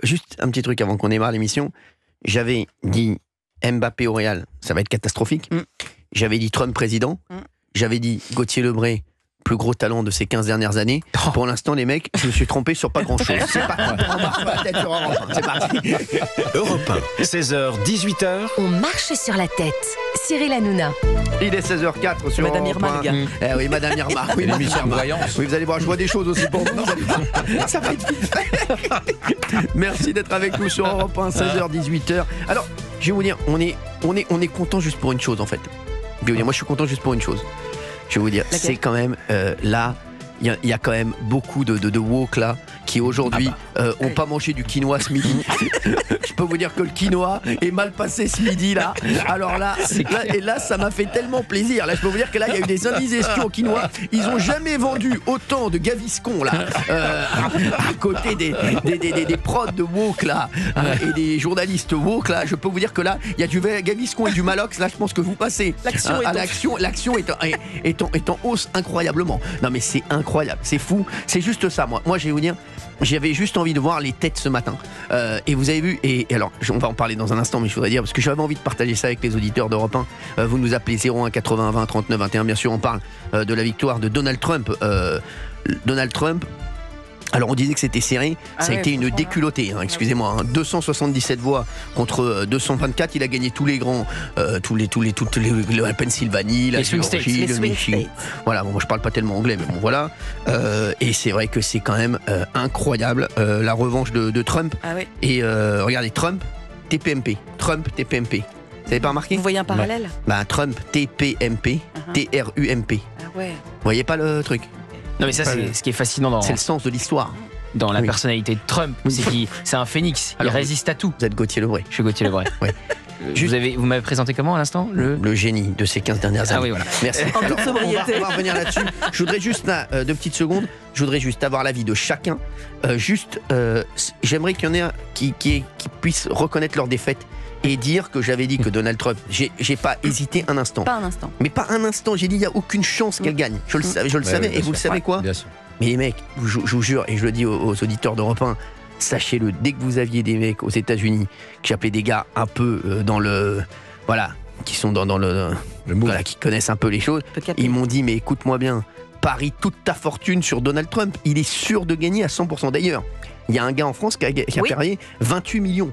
Juste un petit truc avant qu'on démarre l'émission. J'avais dit Mbappé au Real, ça va être catastrophique. J'avais dit Trump président. J'avais dit Gauthier Lebray, plus gros talent de ces 15 dernières années. Pour l'instant, les mecs, je me suis trompé sur pas grand-chose. C'est parti, on marche pas la tête sur Europe 1. C'est parti. Europe 1, 16h, 18h. On marche sur la tête. Cyril Hanouna. Il est 16h04 sur Madame Europe Irma, 1. les gars. Eh oui, Madame Irma. Oui, Madame Irma. Oui, vous allez voir, je vois des choses aussi pour vous. Ça va être vite fait. Merci d'être avec nous sur Europe 1, 16h, 18h. Alors, je vais vous dire, on est content juste pour une chose, en fait. Je vais vous dire, moi, je suis content juste pour une chose. Je vais vous dire, c'est quand même là, il y a quand même beaucoup de woke là qui aujourd'hui ont pas mangé du quinoa ce midi. Je peux vous dire que le quinoa est mal passé ce midi là. Alors là, ça m'a fait tellement plaisir. Là, je peux vous dire que là, il y a eu des indigestions au quinoa. Ils ont jamais vendu autant de gaviscons là à côté des prods de woke là et des journalistes woke là. Je peux vous dire que là, il y a du gaviscon et du malox. Là, je pense que vous passez à l'action. L'action est en hausse incroyablement. Non mais c'est incroyable, c'est fou. C'est juste ça. Moi, je vais vous dire. J'avais juste envie de voir les têtes ce matin. Et vous avez vu, et alors, on va en parler dans un instant, mais je voudrais dire, parce que j'avais envie de partager ça avec les auditeurs d'Europe 1. Vous nous appelez 01 80 20 39 21. Bien sûr, on parle de la victoire de Donald Trump. Donald Trump. Alors on disait que c'était serré, ça a été une déculottée, excusez-moi, 277 voix contre 224, il a gagné tous les grands, la Pennsylvanie, la Géorgie, le Michigan. Voilà, bon, moi je parle pas tellement anglais, mais bon voilà. Et c'est vrai que c'est quand même incroyable la revanche de Trump. Et regardez, Trump, TPMP. Vous n'avez pas remarqué ? Vous voyez un parallèle ? Trump, TPMP, TRUMP. Vous voyez pas le truc ? Non mais ça c'est ce qui est fascinant c'est le sens de l'histoire. Dans la personnalité de Trump, c'est un phénix, il résiste à tout. Vous êtes Gauthier Lebray. Je suis Gauthier Lebray. Vous m'avez présenté comment à l'instant le génie de ces 15 dernières années. Ah oui, voilà. Merci. En toute sobriété. On va revenir là-dessus. Je voudrais juste, 2 petites secondes, je voudrais juste avoir l'avis de chacun. J'aimerais qu'il y en ait un qui puisse reconnaître leur défaite et dire que j'avais dit que Donald Trump, j'ai pas hésité un instant. Pas un instant. Mais pas un instant, j'ai dit il n'y a aucune chance qu'elle gagne. Je le savais, et vous le savez quoi ? Bien sûr. Mais les mecs, je vous jure, et je le dis aux auditeurs d'Europe 1, sachez-le, dès que vous aviez des mecs aux États-Unis, que j'appelais des gars un peu dans le... Voilà, qui sont dans le voilà, qui connaissent un peu les choses, ils m'ont dit, mais écoute-moi bien, parie toute ta fortune sur Donald Trump, il est sûr de gagner à 100%. D'ailleurs, il y a un gars en France qui a parié 28 millions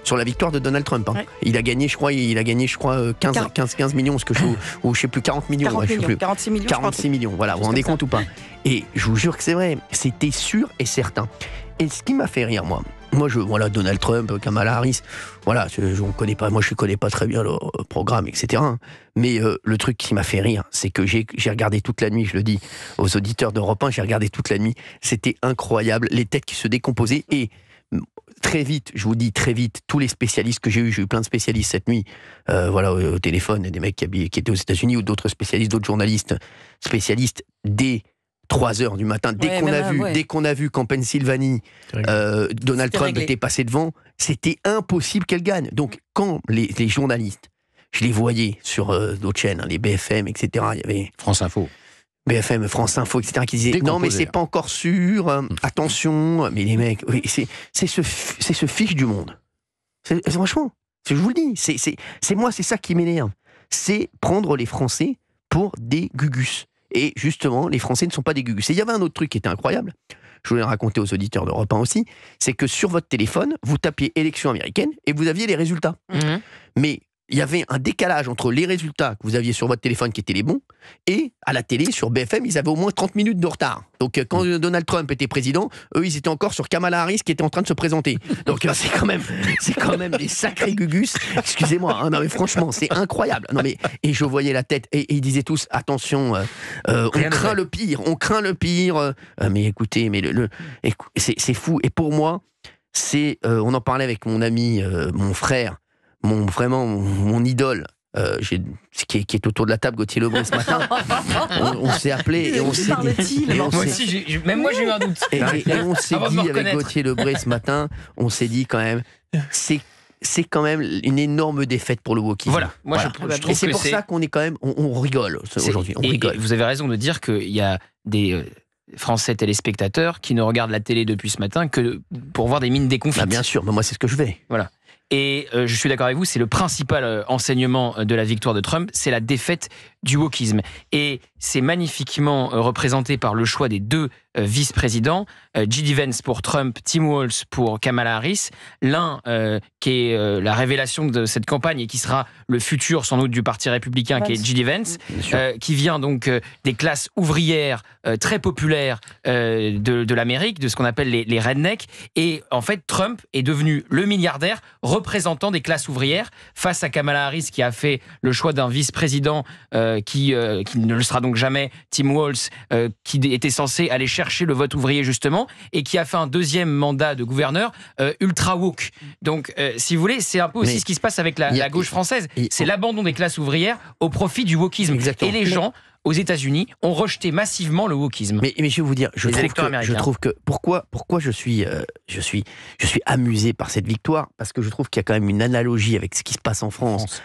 sur la victoire de Donald Trump. Il a gagné, je crois, 15 millions, ou je sais plus, 40 millions. 46 millions. 46 millions, voilà, vous vous rendez compte ou pas ? Et je vous jure que c'est vrai, c'était sûr et certain. Et ce qui m'a fait rire, voilà, Donald Trump, Kamala Harris, voilà, je connais pas très bien le programme, etc. Mais le truc qui m'a fait rire, c'est que j'ai regardé toute la nuit, je le dis aux auditeurs d'Europe 1, j'ai regardé toute la nuit, c'était incroyable, les têtes qui se décomposaient, et très vite, je vous dis très vite, tous les spécialistes que j'ai eu plein de spécialistes cette nuit, voilà, au téléphone, des mecs qui étaient aux États-Unis, ou d'autres spécialistes, d'autres journalistes, spécialistes, dès 3h du matin, dès qu'on a vu qu'en Pennsylvanie, Donald Trump était passé devant, c'était impossible qu'elle gagne. Donc, quand les journalistes, je les voyais sur d'autres chaînes, les BFM, etc., il y avait France Info. BFM, France Info, etc., qui disaient non, mais c'est pas encore sûr, attention, mais les mecs, c'est ce fiche du monde. Franchement, je vous le dis, c'est ça qui m'énerve. C'est prendre les Français pour des gugus. Et justement, les Français ne sont pas des gugus. Et il y avait un autre truc qui était incroyable, je voulais le raconter aux auditeurs d'Europe 1 aussi, c'est que sur votre téléphone, vous tapiez élection américaine et vous aviez les résultats. Mais il y avait un décalage entre les résultats que vous aviez sur votre téléphone qui étaient les bons, et à la télé, sur BFM, ils avaient au moins 30 minutes de retard. Donc quand Donald Trump était président, eux, ils étaient encore sur Kamala Harris qui était en train de se présenter. Donc c'est quand même des sacrés gugus. Excusez-moi, non mais franchement, c'est incroyable. Non mais, et je voyais la tête, et ils disaient tous, attention, on craint le pire. Mais écoutez, c'est fou. Et pour moi, on en parlait avec mon ami, mon frère, mon idole, qui est autour de la table, Gauthier Lebray, ce matin. On s'est appelé et on s'est dit... Moi aussi, même moi j'ai eu un doute. Et on s'est dit avec Gauthier Lebray ce matin, on s'est dit quand même, c'est quand même une énorme défaite pour le wokisme. Voilà, moi je trouve et c'est pour ça qu'on est quand même, on rigole aujourd'hui. On rigole. Et vous avez raison de dire qu'il y a des Français téléspectateurs qui ne regardent la télé depuis ce matin que pour voir des mines déconfites. Bien sûr, mais moi c'est ce que je vais. Voilà. Et je suis d'accord avec vous, c'est le principal enseignement de la victoire de Trump, c'est la défaite du wokisme. Et c'est magnifiquement représenté par le choix des deux vice-présidents, J.D. Vance pour Trump, Tim Walz pour Kamala Harris. L'un qui est la révélation de cette campagne et qui sera le futur sans doute du Parti républicain, qui est J.D. Vance, qui vient donc des classes ouvrières très populaires de l'Amérique, de ce qu'on appelle les rednecks. Et en fait, Trump est devenu le milliardaire représentant des classes ouvrières face à Kamala Harris qui a fait le choix d'un vice-président qui ne le sera donc jamais, Tim Walz, qui était censé aller chercher le vote ouvrier justement et qui a fait un deuxième mandat de gouverneur ultra woke. Donc si vous voulez, c'est un peu aussi ce qui se passe avec la gauche française. C'est l'abandon des classes ouvrières au profit du wokisme. Exactement. Et les gens aux États-Unis ont rejeté massivement le wokisme. Mais je vais vous dire, je trouve que pourquoi je suis amusé par cette victoire, parce que je trouve qu'il y a quand même une analogie avec ce qui se passe en France,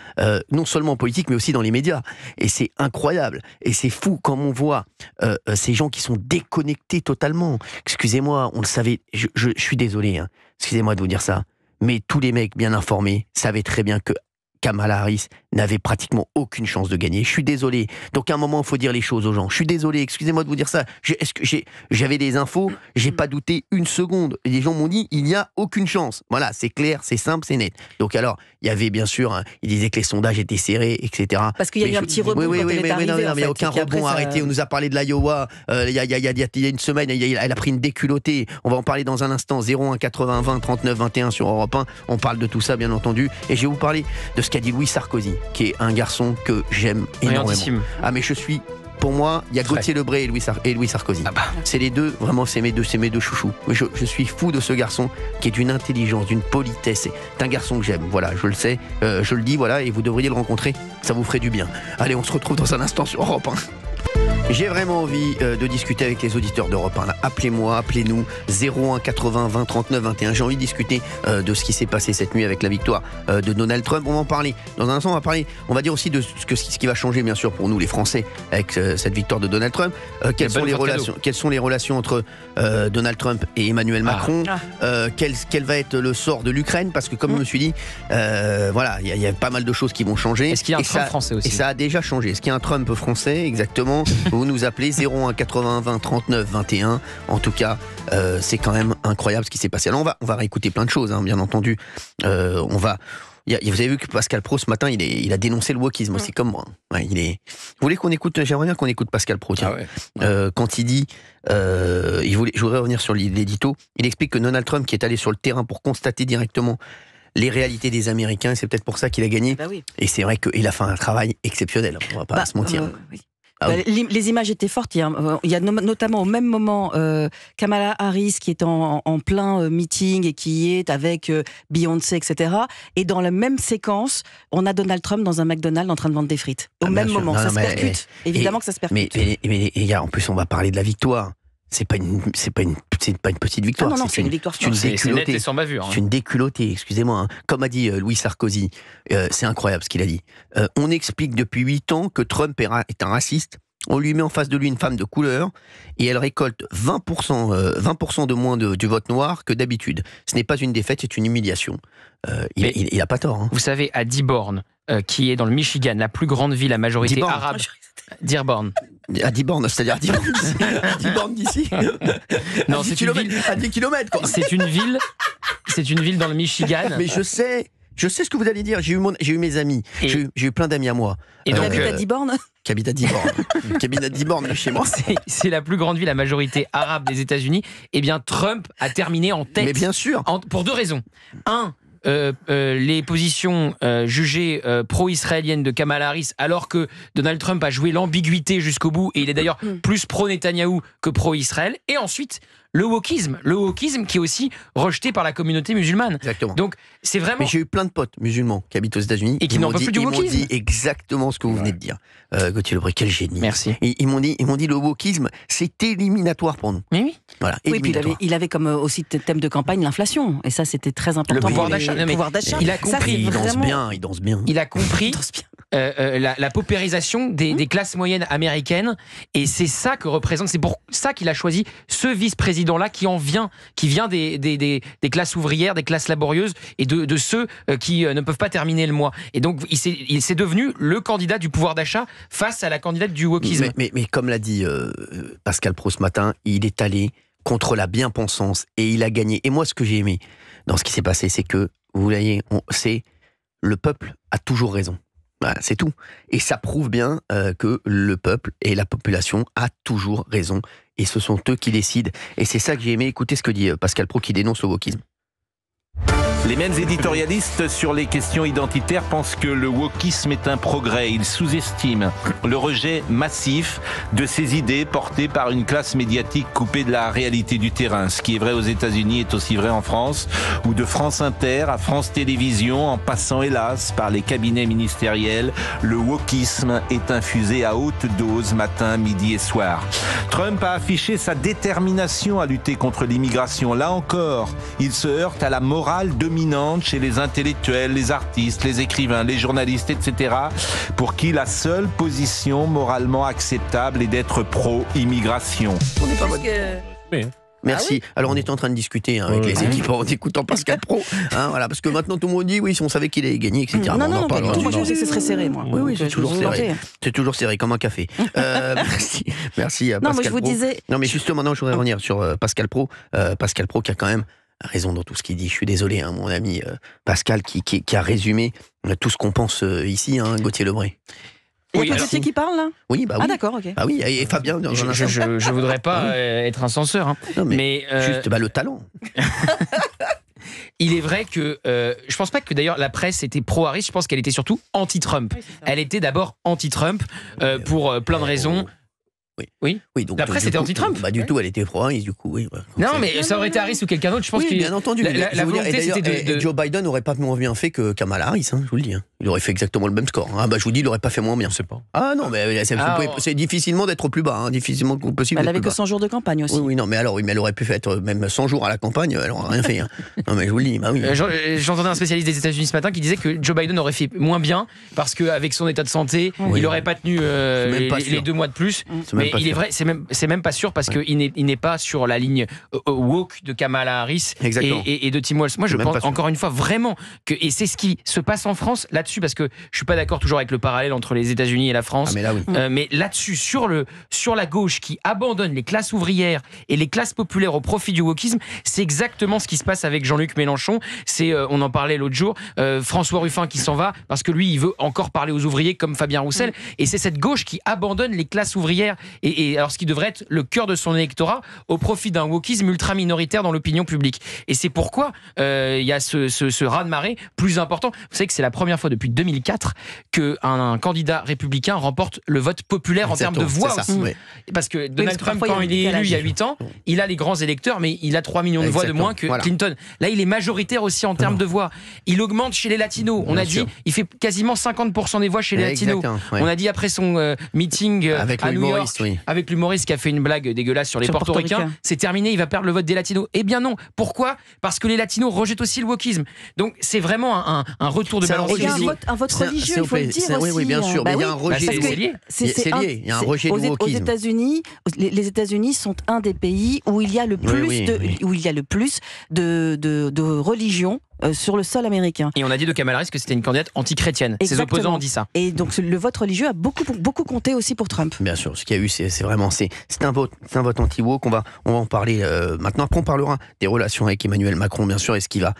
non seulement en politique, mais aussi dans les médias. Et c'est incroyable. Et c'est fou quand on voit ces gens qui sont déconnectés totalement. Excusez-moi, on le savait, je suis désolé, hein, excusez-moi de vous dire ça, mais tous les mecs bien informés savaient très bien que Kamala Harris n'avait pratiquement aucune chance de gagner. Je suis désolé. Donc à un moment, il faut dire les choses aux gens. Je suis désolé, excusez-moi de vous dire ça. J'avais des infos, j'ai pas douté une seconde. Les gens m'ont dit, il n'y a aucune chance. Voilà, c'est clair, c'est simple, c'est net. Donc alors, il y avait bien sûr, hein, il disait que les sondages étaient serrés, etc. Parce qu'il y a eu un petit rebond quand elle est arrivée. Non, mais aucun rebond arrêté. On nous a parlé de l'Iowa il y a une semaine, elle a pris une déculottée. On va en parler dans un instant. 01 80 20 39 21 sur Europe 1. On parle de tout ça, bien entendu. Et je vais vous parler de ce qu'a dit Louis Sarkozy, qui est un garçon que j'aime énormément. Ah, mais pour moi, il y a Gauthier Lebray et Louis Sarkozy. Ah bah. C'est les deux, vraiment, c'est mes deux chouchous. Je suis fou de ce garçon qui est d'une intelligence, d'une politesse. C'est un garçon que j'aime, voilà, je le sais, je le dis, voilà, et vous devriez le rencontrer, ça vous ferait du bien. Allez, on se retrouve dans un instant sur Europe 1. J'ai vraiment envie de discuter avec les auditeurs d'Europe 1. Appelez-moi, appelez-nous 01 80 20 39 21. J'ai envie de discuter de ce qui s'est passé cette nuit avec la victoire de Donald Trump. On va en parler. Dans un instant, on va dire aussi de ce qui va changer, bien sûr, pour nous, les Français, avec cette victoire de Donald Trump. Quelles sont les relations entre Donald Trump et Emmanuel Macron? Quel va être le sort de l'Ukraine? Parce que, comme je me suis dit, voilà, il y a pas mal de choses qui vont changer. Est-ce qu'il y a un Trump français aussi? Et ça a déjà changé. Est-ce qu'il y a un Trump français? Exactement. Vous nous appelez 01 80 20 39 21. En tout cas, c'est quand même incroyable ce qui s'est passé. Alors on va réécouter plein de choses, hein, bien entendu. Vous avez vu que Pascal Praud ce matin, il a dénoncé le wokisme aussi comme moi. Ouais, Vous voulez qu'on écoute? J'aimerais bien qu'on écoute Pascal Praud. Tiens. Quand il dit, je voudrais revenir sur l'édito. Il explique que Donald Trump, qui est allé sur le terrain pour constater directement les réalités des Américains, c'est peut-être pour ça qu'il a gagné. Oui. Et c'est vrai qu'il a fait un travail exceptionnel. On va pas se mentir. Oui. Les images étaient fortes. Il y a notamment au même moment Kamala Harris qui est en plein meeting et qui est avec Beyoncé, etc. Et dans la même séquence, on a Donald Trump dans un McDonald's en train de vendre des frites. Au même moment, ça se percute. Évidemment que ça se percute. Mais les gars, en plus, on va parler de la victoire. C'est pas une petite victoire. Non, c'est une victoire. C'est net et sans bavure. C'est une déculottée, excusez-moi. Hein. Comme a dit Louis Sarkozy, c'est incroyable ce qu'il a dit. On explique depuis 8 ans que Trump est un raciste. On lui met en face de lui une femme de couleur et elle récolte 20% de moins du vote noir que d'habitude. Ce n'est pas une défaite, c'est une humiliation. Il a pas tort. Hein. Vous savez, à Dearborn, qui est dans le Michigan, la plus grande ville à majorité arabe. Dearborn. À Dearborn, c'est-à-dire à Dearborn d'ici. Non, c'est une ville à 10 km, quoi. C'est une ville dans le Michigan. Mais je sais ce que vous allez dire. J'ai eu mes amis. J'ai eu plein d'amis à moi. Et donc, qui habite à Dearborn. Qui habite à Dearborn, chez moi. C'est la plus grande ville à majorité arabe des États-Unis. Eh bien, Trump a terminé en tête. Mais bien sûr. Pour 2 raisons. Les positions jugées pro-israéliennes de Kamala Harris, alors que Donald Trump a joué l'ambiguïté jusqu'au bout, et il est d'ailleurs plus pro-Netanyahou que pro-Israël. Et ensuite, le wokisme qui est aussi rejeté par la communauté musulmane. Exactement. Donc, c'est vraiment... Mais j'ai eu plein de potes musulmans qui habitent aux États-Unis et qui n'en peuvent plus du wokisme. Ils m'ont dit exactement ce que vous venez de dire. Gauthier Lebray, quel génie. Merci. Ils m'ont dit le wokisme, c'est éliminatoire pour nous. Mais oui. Voilà. Oui, puis il avait comme aussi thème de campagne l'inflation, et ça c'était très important. Le pouvoir d'achat. Le pouvoir d'achat. Il a compris. Il danse bien. Il a compris la paupérisation des classes moyennes américaines, et c'est ça que représente, c'est pour ça qu'il a choisi ce vice-président-là qui vient des classes ouvrières, des classes laborieuses, et de ceux qui ne peuvent pas terminer le mois. Et donc, il s'est devenu le candidat du pouvoir d'achat face à la candidate du wokisme. Mais comme l'a dit Pascal Praud ce matin, il est allé contre la bien-pensance et il a gagné. Et moi, ce que j'ai aimé dans ce qui s'est passé, c'est que, vous voyez, c'est le peuple a toujours raison. Voilà, c'est tout. Et ça prouve bien que le peuple et la population a toujours raison. Et ce sont eux qui décident. Et c'est ça que j'ai aimé. Écoutez ce que dit Pascal Praud qui dénonce le wokisme. Les mêmes éditorialistes sur les questions identitaires pensent que le wokisme est un progrès. Ils sous-estiment le rejet massif de ces idées portées par une classe médiatique coupée de la réalité du terrain. Ce qui est vrai aux États-Unis est aussi vrai en France, où de France Inter à France Télévisions, en passant hélas par les cabinets ministériels, le wokisme est infusé à haute dose matin, midi et soir. Trump a affiché sa détermination à lutter contre l'immigration. Là encore, il se heurte à la morale dominante chez les intellectuels, les artistes, les écrivains, les journalistes, etc., pour qui la seule position moralement acceptable est d'être pro-immigration. On n'est pas Merci. Ah oui, alors on était en train de discuter avec les équipes en écoutant Pascal Praud. Voilà, parce que maintenant tout le monde dit oui, si on savait qu'il allait gagner, etc. Non, on en parle. moi je pensais que ce serait serré, moi. Oui, c'est toujours serré. C'est toujours serré, comme un café. Merci à Pascal Praud. Non, mais je vous disais... Non, mais justement, je voudrais revenir sur Pascal Praud. Pascal Praud qui a quand même raison dans tout ce qu'il dit. Je suis désolé, mon ami Pascal, qui a résumé tout ce qu'on pense ici, Gauthier Lebray. Il y a Gauthier qui parle là ? Oui, bah oui. Ah d'accord, ok. Ah oui, et Fabien. Je voudrais pas être un censeur. Non, mais juste le talent. Il est vrai que je pense pas que d'ailleurs la presse était pro-Harris. Je pense qu'elle était surtout anti-Trump. Elle était d'abord anti-Trump pour plein de raisons. Oui. Donc, la presse était anti-Trump. Du tout, elle était pro-Harris, du coup, oui. Non, mais ça aurait été Harris ou quelqu'un d'autre, je pense que. Bien entendu. La volonté, c'était de. Joe Biden n'aurait pas moins bien fait que Kamala Harris, je vous le dis. Il aurait fait exactement le même score. Je vous dis, il n'aurait pas fait moins bien. Je sais pas. Ah non, mais c'est difficilement d'être plus bas, difficilement possible. Elle avait que 100 jours de campagne aussi. Oui, non, mais elle aurait pu faire même 100 jours à la campagne, elle n'aurait rien fait. Non, mais je vous le dis, oui. J'entendais un spécialiste des États-Unis ce matin qui disait que Joe Biden aurait fait moins bien parce qu'avec son état de santé, il n'aurait pas tenu les 2 mois de plus. Mais il est vrai, c'est même pas sûr parce qu'il n'est pas sur la ligne woke de Kamala Harris et de Tim Walz. Moi, je pense encore une fois vraiment que, et c'est ce qui se passe en France là-dessus, parce que je suis pas d'accord toujours avec le parallèle entre les États-Unis et la France. Mais là, oui. Mais là-dessus, sur la gauche qui abandonne les classes ouvrières et les classes populaires au profit du wokisme, c'est exactement ce qui se passe avec Jean-Luc Mélenchon. C'est, on en parlait l'autre jour, François Ruffin qui s'en va parce que lui, il veut encore parler aux ouvriers comme Fabien Roussel. Et c'est cette gauche qui abandonne les classes ouvrières et alors ce qui devrait être le cœur de son électorat au profit d'un wokisme ultra minoritaire dans l'opinion publique. Et c'est pourquoi il y a ce raz-de-marée plus important. Vous savez que c'est la première fois depuis 2004 qu'un candidat républicain remporte le vote populaire en termes de voix aussi. Oui. Parce que Donald Trump, quand il est élu il y a 8 ans, il a les grands électeurs, mais il a 3 millions de voix de moins que Clinton. Là, il est majoritaire aussi en termes de voix. Il augmente chez les latinos. On a dit, il fait quasiment 50% des voix chez les latinos. On a dit après son meeting à New York, avec l'humoriste qui a fait une blague dégueulasse sur les portoricains, c'est terminé, il va perdre le vote des latinos. Eh bien non. Pourquoi ? Parce que les latinos rejettent aussi le wokisme. Donc c'est vraiment un retour de balance. Il y a un vote religieux, il faut le dire aussi. Oui, bien sûr, mais il y a un rejet. C'est lié. C'est lié, il y a un rejet du wokisme. Aux États-Unis, les États-Unis sont un des pays où il y a le plus de religions sur le sol américain. Et on a dit de Kamala Harris que c'était une candidate anti-chrétienne. Ses opposants ont dit ça. Et donc le vote religieux a beaucoup compté aussi pour Trump. Bien sûr, ce qu'il y a eu, c'est vraiment c'est un vote anti-woke. On va en parler maintenant. Après, on parlera des relations avec Emmanuel Macron, bien sûr, et ce qui va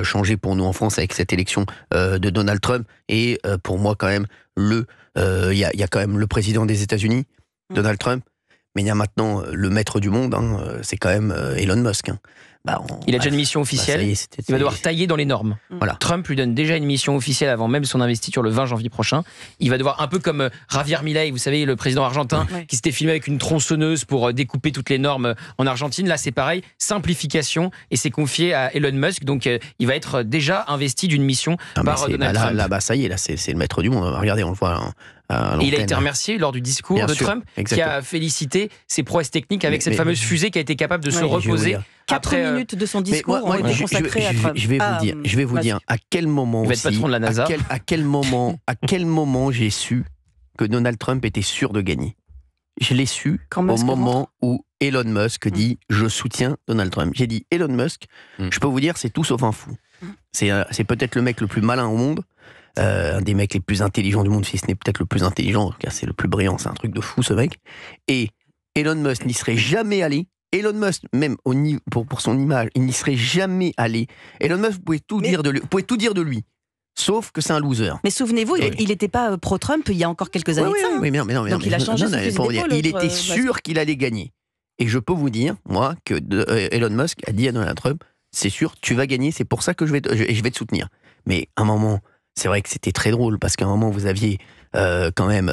changer pour nous en France avec cette élection de Donald Trump. Et pour moi, quand même, il y a quand même le président des États-Unis, Donald Trump. Mais il y a maintenant le maître du monde, c'est quand même Elon Musk. Il a déjà une mission officielle, il va devoir tailler dans les normes. Voilà. Trump lui donne déjà une mission officielle avant même son investiture le 20 janvier prochain. Il va devoir, un peu comme Javier Milei, vous savez, le président argentin, qui s'était filmé avec une tronçonneuse pour découper toutes les normes en Argentine. Là, c'est pareil, simplification, et c'est confié à Elon Musk. Donc, il va être déjà investi d'une mission par Donald Trump. Là, ça y est, là, c'est le maître du monde. Regardez, on le voit. Et il a été remercié lors du discours de Trump, qui a félicité ses prouesses techniques avec cette fameuse fusée qui a été capable de se reposer. 4 minutes de son discours ont été consacrées à Trump. Je vais vous dire à quel moment il va être patron de la NASA. À quel moment j'ai su que Donald Trump était sûr de gagner. Je l'ai su au moment où Elon Musk dit « je soutiens Donald Trump ». J'ai dit « Elon Musk, je peux vous dire, c'est tout sauf un fou. C'est peut-être le mec le plus malin au monde, un des mecs les plus intelligents du monde, si ce n'est peut-être le plus intelligent, en tout cas c'est le plus brillant, c'est un truc de fou ce mec. Et Elon Musk n'y serait jamais allé. Elon Musk, même pour son image, il n'y serait jamais allé. Elon Musk, vous pouvez tout dire de lui. Sauf que c'est un loser. Mais souvenez-vous, il n'était pas pro-Trump il y a encore quelques années. Oui, mais non. Donc il a changé son fusil d'épaule. Il était sûr qu'il allait gagner. Et je peux vous dire, moi, que Elon Musk a dit à Donald Trump, c'est sûr, tu vas gagner, c'est pour ça que je vais te soutenir. Mais à un moment, c'est vrai que c'était très drôle, parce qu'à un moment, vous aviez quand même,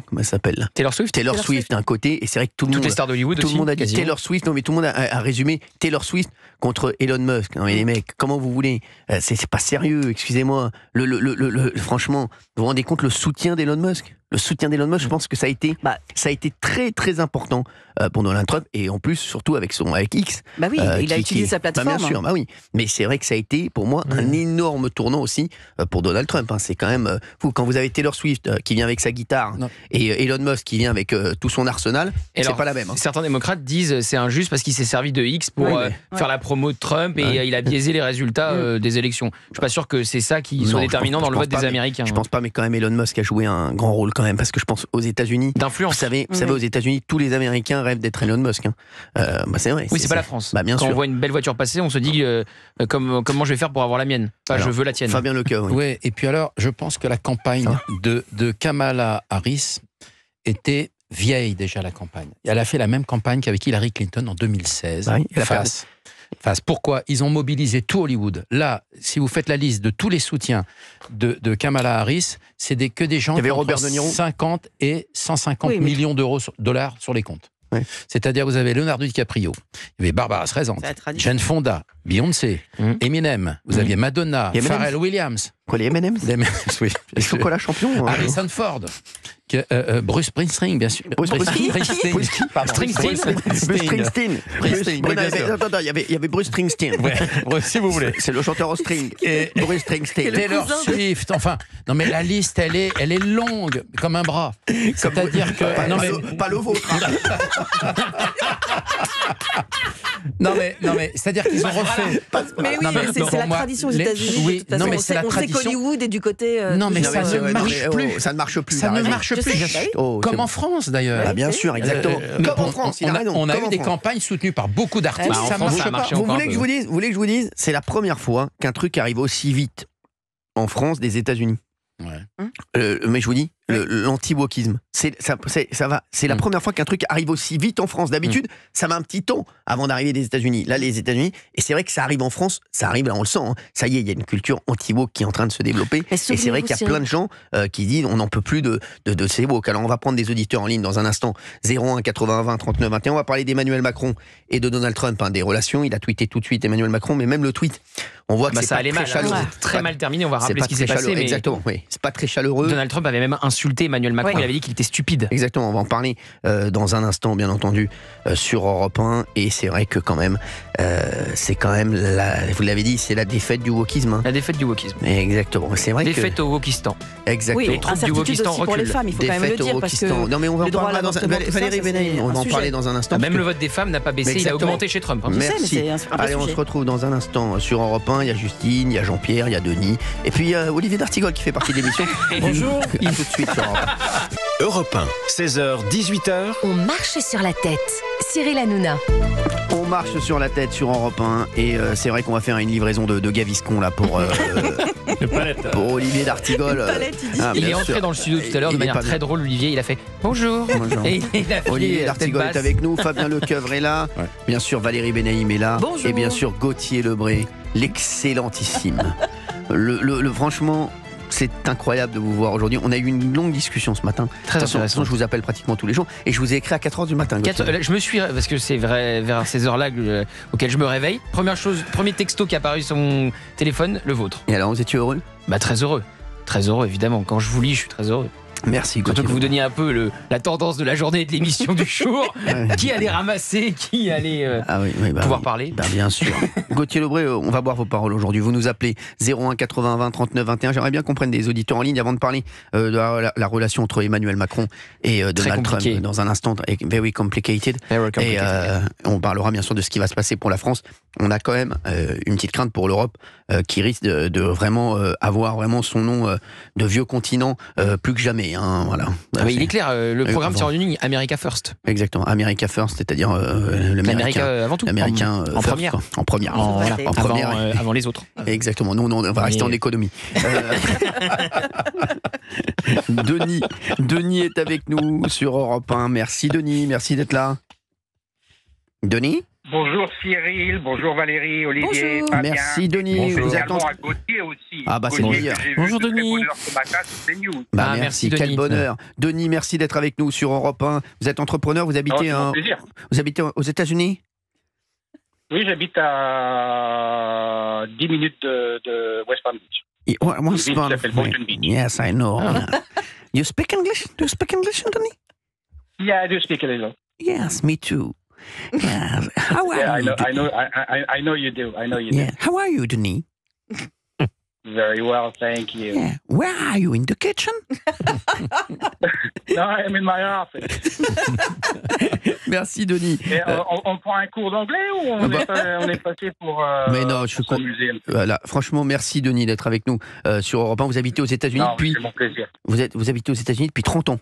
comment ça s'appelle ? Taylor Swift d'un côté, et c'est vrai que toutes les stars d'Hollywood tout aussi, le monde a dit quasiment. Taylor Swift, non mais tout le monde a résumé Taylor Swift contre Elon Musk. Non mais les mecs, comment vous voulez ? C'est pas sérieux, excusez-moi. Franchement, vous vous rendez compte le soutien d'Elon Musk ? Le soutien d'Elon Musk, je pense que ça a été très très important pour Donald Trump, et en plus surtout avec X. Bah oui, il a utilisé sa plateforme. Bien sûr, bah oui. Mais c'est vrai que ça a été pour moi un énorme tournant aussi pour Donald Trump. C'est quand même fou quand vous avez Taylor Swift qui vient avec sa guitare et Elon Musk qui vient avec tout son arsenal. C'est pas la même. Certains démocrates disent c'est injuste parce qu'il s'est servi de X pour faire la promo de Trump et il a biaisé les résultats des élections. Je suis pas sûr que c'est ça qui soit déterminant dans le vote des Américains. Je pense pas, mais quand même Elon Musk a joué un grand rôle quand même, parce que je pense aux États-Unis. D'influence. Vous savez, aux États-Unis, tous les Américains rêvent d'être Elon Musk. C'est vrai. Oui, c'est pas la France. Bien Quand sûr. on voit une belle voiture passer, on se dit comment je vais faire pour avoir la mienne. Je veux la tienne. Fabien Lecoeur. Oui, et puis alors, je pense que la campagne de Kamala Harris était vieille déjà, la campagne. Elle a fait la même campagne qu'avec Hillary Clinton en 2016. Pourquoi ? Ils ont mobilisé tout Hollywood. Là, si vous faites la liste de tous les soutiens de Kamala Harris, c'est que des gens qui ont entre 50 et 150 millions dollars sur les comptes. Oui. C'est-à-dire, vous avez Leonardo DiCaprio, il y avait Barbara Streisand, Jane Fonda, Beyoncé, Eminem, vous aviez Madonna, Pharrell Williams. Quoi, les M&M's ? Oui. Les chocolats champions. Harrison Ford, Bruce Springsteen, bien sûr. Bruce Springsteen. Il y avait Bruce Springsteen. Si vous voulez. C'est le chanteur au string. Bruce Springsteen. Taylor Swift. Enfin, non mais la liste, elle est longue comme un bras. C'est-à-dire que pas le vôtre. Non mais c'est-à-dire qu'ils ont refait. Mais oui, c'est la tradition aux États-Unis. Oui, non mais c'est la tradition. On sait qu'Hollywood est du côté. Non mais ça ne marche plus. Ça ne marche plus. Ça ne marche plus. Comme en France d'ailleurs. Bien sûr, exactement. Comme en France. On a eu des campagnes soutenues par beaucoup d'artistes. Ça marche pas. Vous voulez que je vous dise, c'est la première fois qu'un truc arrive aussi vite en France des États-Unis. Mais je vous dis, l'anti-wokisme, c'est la première fois qu'un truc arrive aussi vite en France. D'habitude, ça met un petit temps avant d'arriver des États-Unis. Là, les États-Unis, et c'est vrai que ça arrive en France, ça arrive, là on le sent. Ça y est, il y a une culture anti-woke qui est en train de se développer. Et c'est vrai qu'il y a plein de gens qui disent on n'en peut plus de ces woke. Alors on va prendre des auditeurs en ligne dans un instant. 01 80 20 39 21. On va parler d'Emmanuel Macron et de Donald Trump, des relations. Il a tweeté tout de suite Emmanuel Macron, mais même le tweet, on voit que ça allait mal. Très mal terminé. On va rappeler ce qui s'est passé. Exactement. Oui, c'est pas très chaleureux. Donald Trump avait même insulté Emmanuel Macron. Il avait dit qu'il était stupide. Exactement. On va en parler dans un instant, bien entendu, sur Europe 1. Et c'est vrai que quand même, c'est quand même vous l'avez dit, c'est la défaite du wokisme. La défaite du wokisme. Exactement. C'est vrai. Défaite au Wokistan. Exactement. Oui, incertitude aussi pour les femmes. Il faut quand même le dire parce que non mais on va en parler Valérie Benaïm. On va en parler dans un instant. Même le vote des femmes n'a pas baissé. Il a augmenté chez Trump. Merci. Allez, on se retrouve dans un instant sur Europe 1. Il y a Justine, il y a Jean-Pierre, il y a Denis, et puis il y a Olivier d'Artigol qui fait partie de l'émission. Bonjour. Tout de suite sur Europe 1, 16h, 18h. On marche sur la tête. Cyril Hanouna. On marche sur la tête sur Europe 1 et c'est vrai qu'on va faire une livraison de Gaviscon là pour Olivier d'Artigol. Il est entré dans le studio tout à l'heure de manière très drôle. Olivier, il a fait bonjour. Et Olivier d'Artigol est avec nous, Fabien Lecoeur est là, bien sûr Valérie Benaïm est là, bonjour. Et bien sûr Gauthier Lebré, l'excellentissime. Franchement, c'est incroyable de vous voir aujourd'hui. On a eu une longue discussion ce matin. Très intéressant. Je vous appelle pratiquement tous les jours et je vous ai écrit à 4h du matin. Je me suis, parce que c'est vrai, vers ces heures-là auxquelles je me réveille. Premier texto qui est apparu sur mon téléphone, le vôtre. Et alors, vous étiez heureux ? Très heureux. Très heureux, évidemment. Quand je vous lis, je suis très heureux. Merci, Surtout Gauthier. que vous donniez un peu la tendance de la journée et de l'émission du jour. Qui allait ramasser, qui allait pouvoir parler. Bien sûr. Gauthier Lebray, on va boire vos paroles aujourd'hui. Vous nous appelez 01 80 20 39 21. J'aimerais bien qu'on prenne des auditeurs en ligne avant de parler de la relation entre Emmanuel Macron et Donald Trump dans un instant. Very complicated. Et on parlera bien sûr de ce qui va se passer pour la France. On a quand même une petite crainte pour l'Europe qui risque de vraiment avoir vraiment son nom de vieux continent plus que jamais. Hein, voilà. Il est clair, le programme tire en ligne America First. Exactement, America First, c'est-à-dire l'Amérique avant tout. L'Américain en première. En première. En première. Avant les autres. Exactement, nous on va rester en économie. Denis est avec nous sur Europe 1. Merci Denis, merci d'être là. Denis ? Bonjour Cyril, bonjour Valérie, Olivier, bonjour. Fabien. Merci Denis. Bonjour. Vous êtes À Gauthier aussi. Ah bah c'est meilleur. Bonjour Denis. Ce matin sur CNews. Merci Denis. Quel bonheur. Denis, merci d'être avec nous sur Europe 1. Vous êtes entrepreneur, vous habitez aux États-Unis ? Oui, j'habite à 10 minutes de West Palm Beach. West Palm Beach. Yes, I know. You speak English? Do you speak English, Denis? Yeah, I do speak a little. Yes, me too. Yeah. How are you? I know you do. I know you do. How are you, Denis? Very well, thank you. Yeah. Where are you? In the kitchen? No, I'm in my office. Merci, Denis. On prend un cours d'anglais ou on est passé pour mais non, je suis s'amuser un peu. Voilà. Franchement, merci, Denis, d'être avec nous sur Europe 1. Vous habitez aux États-Unis depuis... C'est mon plaisir. Vous habitez aux États-Unis depuis 30 ans.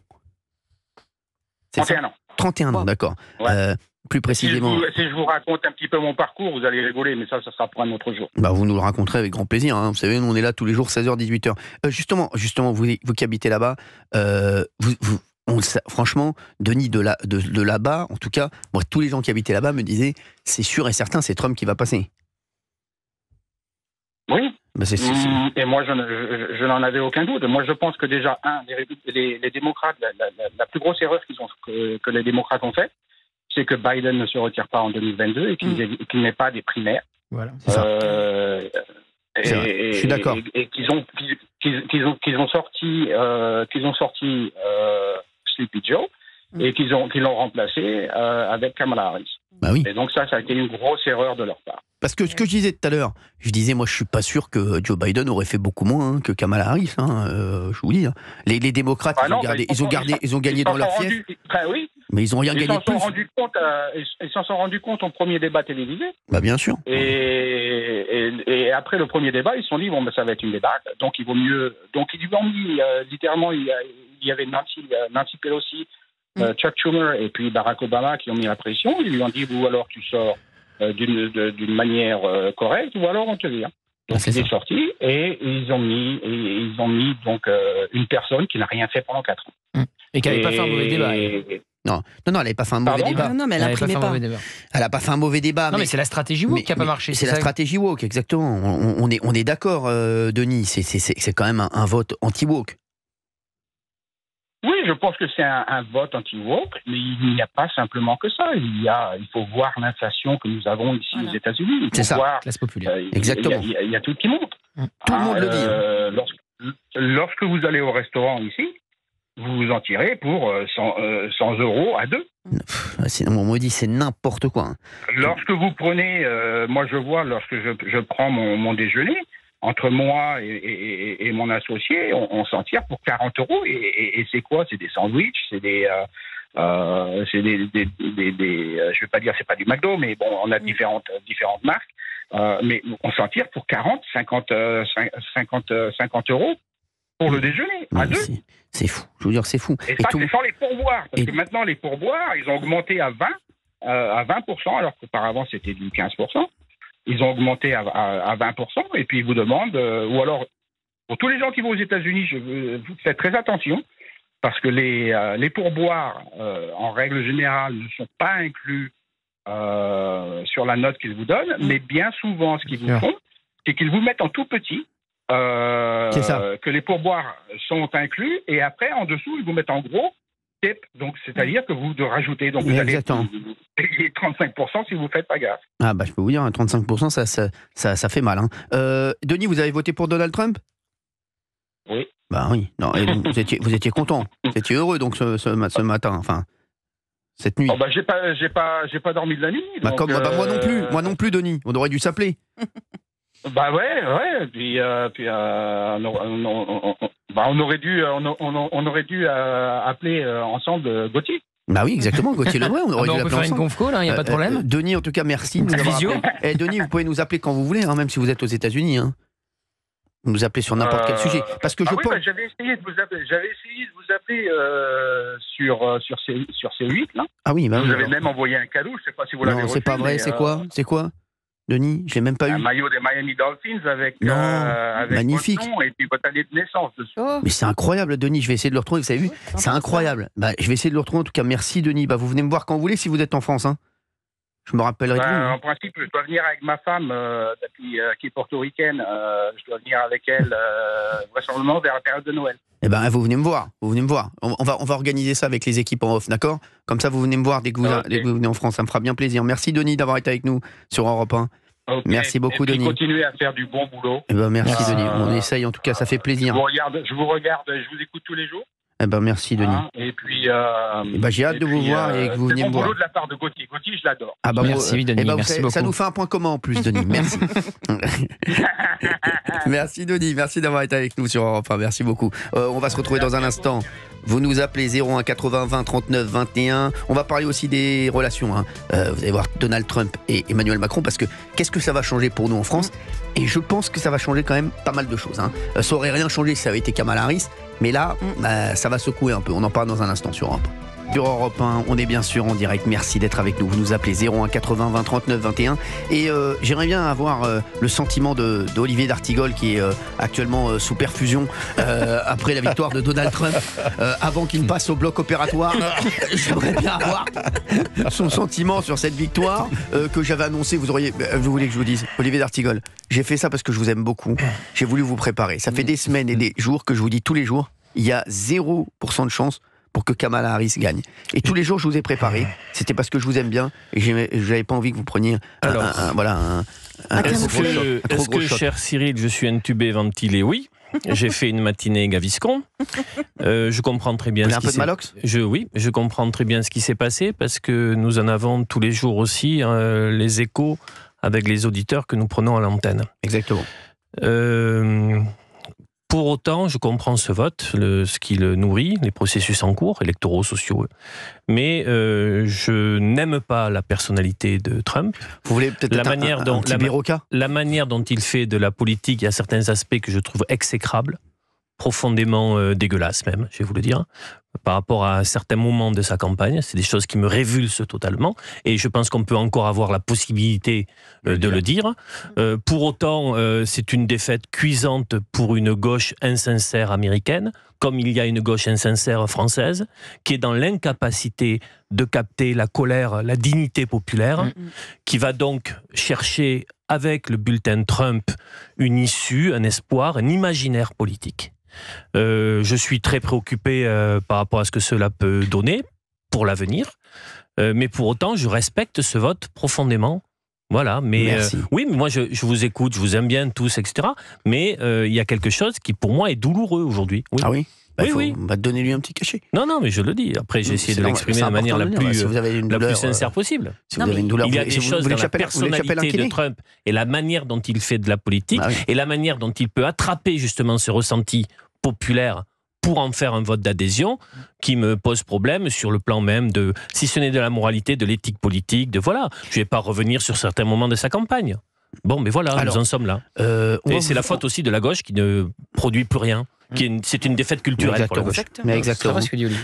31 ans. 31 ans, d'accord. Ouais. Plus précisément. Si je vous raconte un petit peu mon parcours, vous allez rigoler, mais ça sera pour un autre jour. Vous nous le raconterez avec grand plaisir. Hein. Vous savez, nous, on est là tous les jours, 16h, 18h. Justement, vous qui habitez là-bas, franchement, Denis, de là-bas, en tout cas, moi, tous les gens qui habitaient là-bas me disaient, c'est sûr et certain, c'est Trump qui va passer. Oui. Et moi, je n'en avais aucun doute. Moi, je pense que déjà, les démocrates, la plus grosse erreur que les démocrates ont fait, c'est que Biden ne se retire pas en 2022 et qu'il n'ait pas des primaires. Voilà, c'est ça. Je suis d'accord. Et qu'ils ont sorti Sleepy Joe et qu'ils l'ont remplacé avec Kamala Harris. Bah oui. Et donc ça a été une grosse erreur de leur part. Parce que ce que je disais tout à l'heure, moi je suis pas sûr que Joe Biden aurait fait beaucoup moins que Kamala Harris. Je vous dis. Les démocrates, ils ont gagné dans leur fief. Oui. Mais ils ont rien gagné de plus. Ils s'en sont rendus compte au premier débat télévisé. Bah bien sûr. Et après le premier débat, ils se sont dit ça va être une débâcle. Donc il vaut mieux. Donc ils lui ont mis littéralement il y avait Nancy Pelosi, Chuck Schumer et puis Barack Obama qui ont mis la pression. Ils lui ont dit ou alors tu sors d'une manière correcte ou alors on te vire. Donc il est sorti et ils ont mis donc une personne qui n'a rien fait pendant 4 ans. Et qui n'avait pas fait un mauvais débat. Non, elle n'avait pas fait un mauvais débat. Non, mais elle n'imprimait pas. Elle n'a pas fait un mauvais débat. Non, mais c'est la stratégie woke qui n'a pas marché. C'est la stratégie woke, exactement. On est d'accord, Denis. C'est quand même un vote anti-woke. Oui, je pense que c'est un vote anti-woke, mais il n'y a pas simplement que ça. Il faut voir l'inflation que nous avons ici aux États-Unis. C'est ça, voir, classe populaire. Exactement. Il y a tout qui monte. Tout le monde le dit. Lorsque vous allez au restaurant ici, vous vous en tirez pour 100 € à 2. On me dit c'est n'importe quoi. Lorsque vous prenez, moi je vois, lorsque je prends mon déjeuner, entre moi et mon associé, on s'en tire pour 40 €. Et c'est quoi? C'est des sandwichs, c'est des je vais pas dire c'est pas du McDo, mais bon, on a différentes marques. Mais on s'en tire pour 40, 50 € pour le déjeuner, à 2. C'est fou, je veux dire, c'est fou. Et ça, c'est sans les pourboires, parce que maintenant, les pourboires, ils ont augmenté à 20%, alors qu'auparavant, c'était du 15%. Ils ont augmenté à 20%, et puis ils vous demandent, ou alors, pour tous les gens qui vont aux États-Unis, vous faites très attention, parce que les pourboires, en règle générale, ne sont pas inclus sur la note qu'ils vous donnent, mais bien souvent, ce qu'ils vous font, c'est qu'ils vous mettent en tout petit, que les pourboires sont inclus, et après, en dessous, ils vous mettent en gros tip. Donc, c'est-à-dire que vous devez rajouter. Donc, vous allez payer 35% si vous ne faites pas gaffe. Ah, je peux vous dire, 35%, ça fait mal. Denis, vous avez voté pour Donald Trump ? Oui. Bah oui, non, et vous étiez content, vous étiez heureux donc ce matin, enfin cette nuit. Oh bah j'ai pas dormi de la nuit. Bah, donc, moi non plus, Denis. On aurait dû s'appeler. Bah ouais. Puis on aurait dû appeler ensemble Gauthier. Bah oui, exactement, Gauthier Lebray, on aurait dû on peut l'appeler faire ensemble. une conf call, il n'y a pas de problème. Denis, en tout cas, merci de nous avoir appelé. Denis, vous pouvez nous appeler quand vous voulez, hein, même si vous êtes aux États-Unis. Hein. Vous nous appelez sur n'importe quel sujet. Parce que j'avais essayé de vous appeler sur C8 là. Ah oui, bah vous avez même envoyé un cadeau, je sais pas si vous l'avez reçu. Non, c'est pas vrai, c'est quoi Denis, je l'ai même pas eu. Un maillot des Miami Dolphins avec magnifique. votre nom et puis votre année de naissance dessus. Mais c'est incroyable, Denis, je vais essayer de le retrouver, vous avez vu, c'est incroyable. Bah, je vais essayer de le retrouver, en tout cas, merci Denis. Bah, vous venez me voir quand vous voulez si vous êtes en France. Hein. Je me rappellerai de vous. En principe, je dois venir avec ma femme qui est portoricaine. Je dois venir avec elle vraisemblablement vers la période de Noël. Eh ben, vous venez me voir. On va organiser ça avec les équipes en off, d'accord? Comme ça, vous venez me voir dès que vous venez en France. Ça me fera bien plaisir. Merci Denis d'avoir été avec nous sur Europe 1. Okay. Merci beaucoup, Denis. Continuez à faire du bon boulot. Eh ben, merci Denis. On essaye, en tout cas, ça fait plaisir. Je vous regarde, je vous écoute tous les jours. Eh ben, merci Denis. Et puis, j'ai hâte de vous voir et que vous veniez me voir. C'est bon boulot de la part de Gauthier. Gauthier, je l'adore. Ah bah merci Denis, merci beaucoup. Ça nous fait un point commun en plus, Denis. Merci. Merci Denis, merci d'avoir été avec nous sur Europe 1. Merci beaucoup. On va se retrouver dans un instant. Vous nous appelez 01 80 20 39 21. On va parler aussi des relations. Hein. Vous allez voir Donald Trump et Emmanuel Macron, parce que qu'est-ce que ça va changer pour nous en France? Et je pense que ça va changer quand même pas mal de choses. Hein. Ça aurait rien changé si ça avait été Kamala Harris, mais là, ça va secouer un peu. On en parle dans un instant sur Europe 1. Sur Europe 1, on est bien sûr en direct. Merci d'être avec nous. Vous nous appelez 01 80 20 39 21. Et j'aimerais bien avoir le sentiment d'Olivier d'Artigol, qui est actuellement sous perfusion après la victoire de Donald Trump, avant qu'il ne passe au bloc opératoire. J'aimerais bien avoir son sentiment sur cette victoire que j'avais annoncée. Vous voulez que je vous dise, Olivier d'Artigol, j'ai fait ça parce que je vous aime beaucoup. J'ai voulu vous préparer. Ça fait des semaines et des jours que je vous dis tous les jours, il y a 0% de chance pour que Kamala Harris gagne. Et tous les jours, je vous ai préparé. C'était parce que je vous aime bien et j'avais pas envie que vous preniez Est-ce que, cher Cyril, je suis intubé, ventilé? Oui. J'ai fait une matinée Gaviscon. Je comprends très bien. Vous avez un peu de Malox? Oui, je comprends très bien ce qui s'est passé, parce que nous en avons tous les jours aussi les échos avec les auditeurs que nous prenons à l'antenne. Exactement. Pour autant, je comprends ce vote, ce qui le nourrit, les processus en cours, électoraux, sociaux. Mais je n'aime pas la personnalité de Trump. Vous voulez peut-être la manière dont il fait de la politique, il y a certains aspects que je trouve exécrables, profondément dégueulasses même, je vais vous le dire, par rapport à certains moments de sa campagne. C'est des choses qui me révulsent totalement, et je pense qu'on peut encore avoir la possibilité de le dire. Pour autant, c'est une défaite cuisante pour une gauche insincère américaine, comme il y a une gauche insincère française, qui est dans l'incapacité de capter la colère, la dignité populaire, qui va donc chercher, avec le bulletin Trump, une issue, un espoir, un imaginaire politique. Je suis très préoccupé par rapport à ce que cela peut donner pour l'avenir, mais pour autant je respecte ce vote profondément. Voilà, mais oui, mais moi je vous écoute, je vous aime bien tous, etc. Mais il y a quelque chose qui pour moi est douloureux aujourd'hui. Oui. Ah oui? Oui. On va donner lui un petit cachet. Non, mais je le dis. Après, j'ai essayé de l'exprimer de la manière la plus sincère possible. Si vous avez une douleur, il y a des choses dans la personnalité de Trump et la manière dont il fait de la politique et la manière dont il peut attraper justement ce ressenti populaire pour en faire un vote d'adhésion qui me pose problème sur le plan même de, si ce n'est de la moralité, de l'éthique politique, je ne vais pas revenir sur certains moments de sa campagne. Bon, mais voilà, nous en sommes là. Et c'est la faute aussi de la gauche qui ne produit plus rien. C'est une défaite culturelle pour la gauche. Mais exactement. C'est ce que dit Olivier.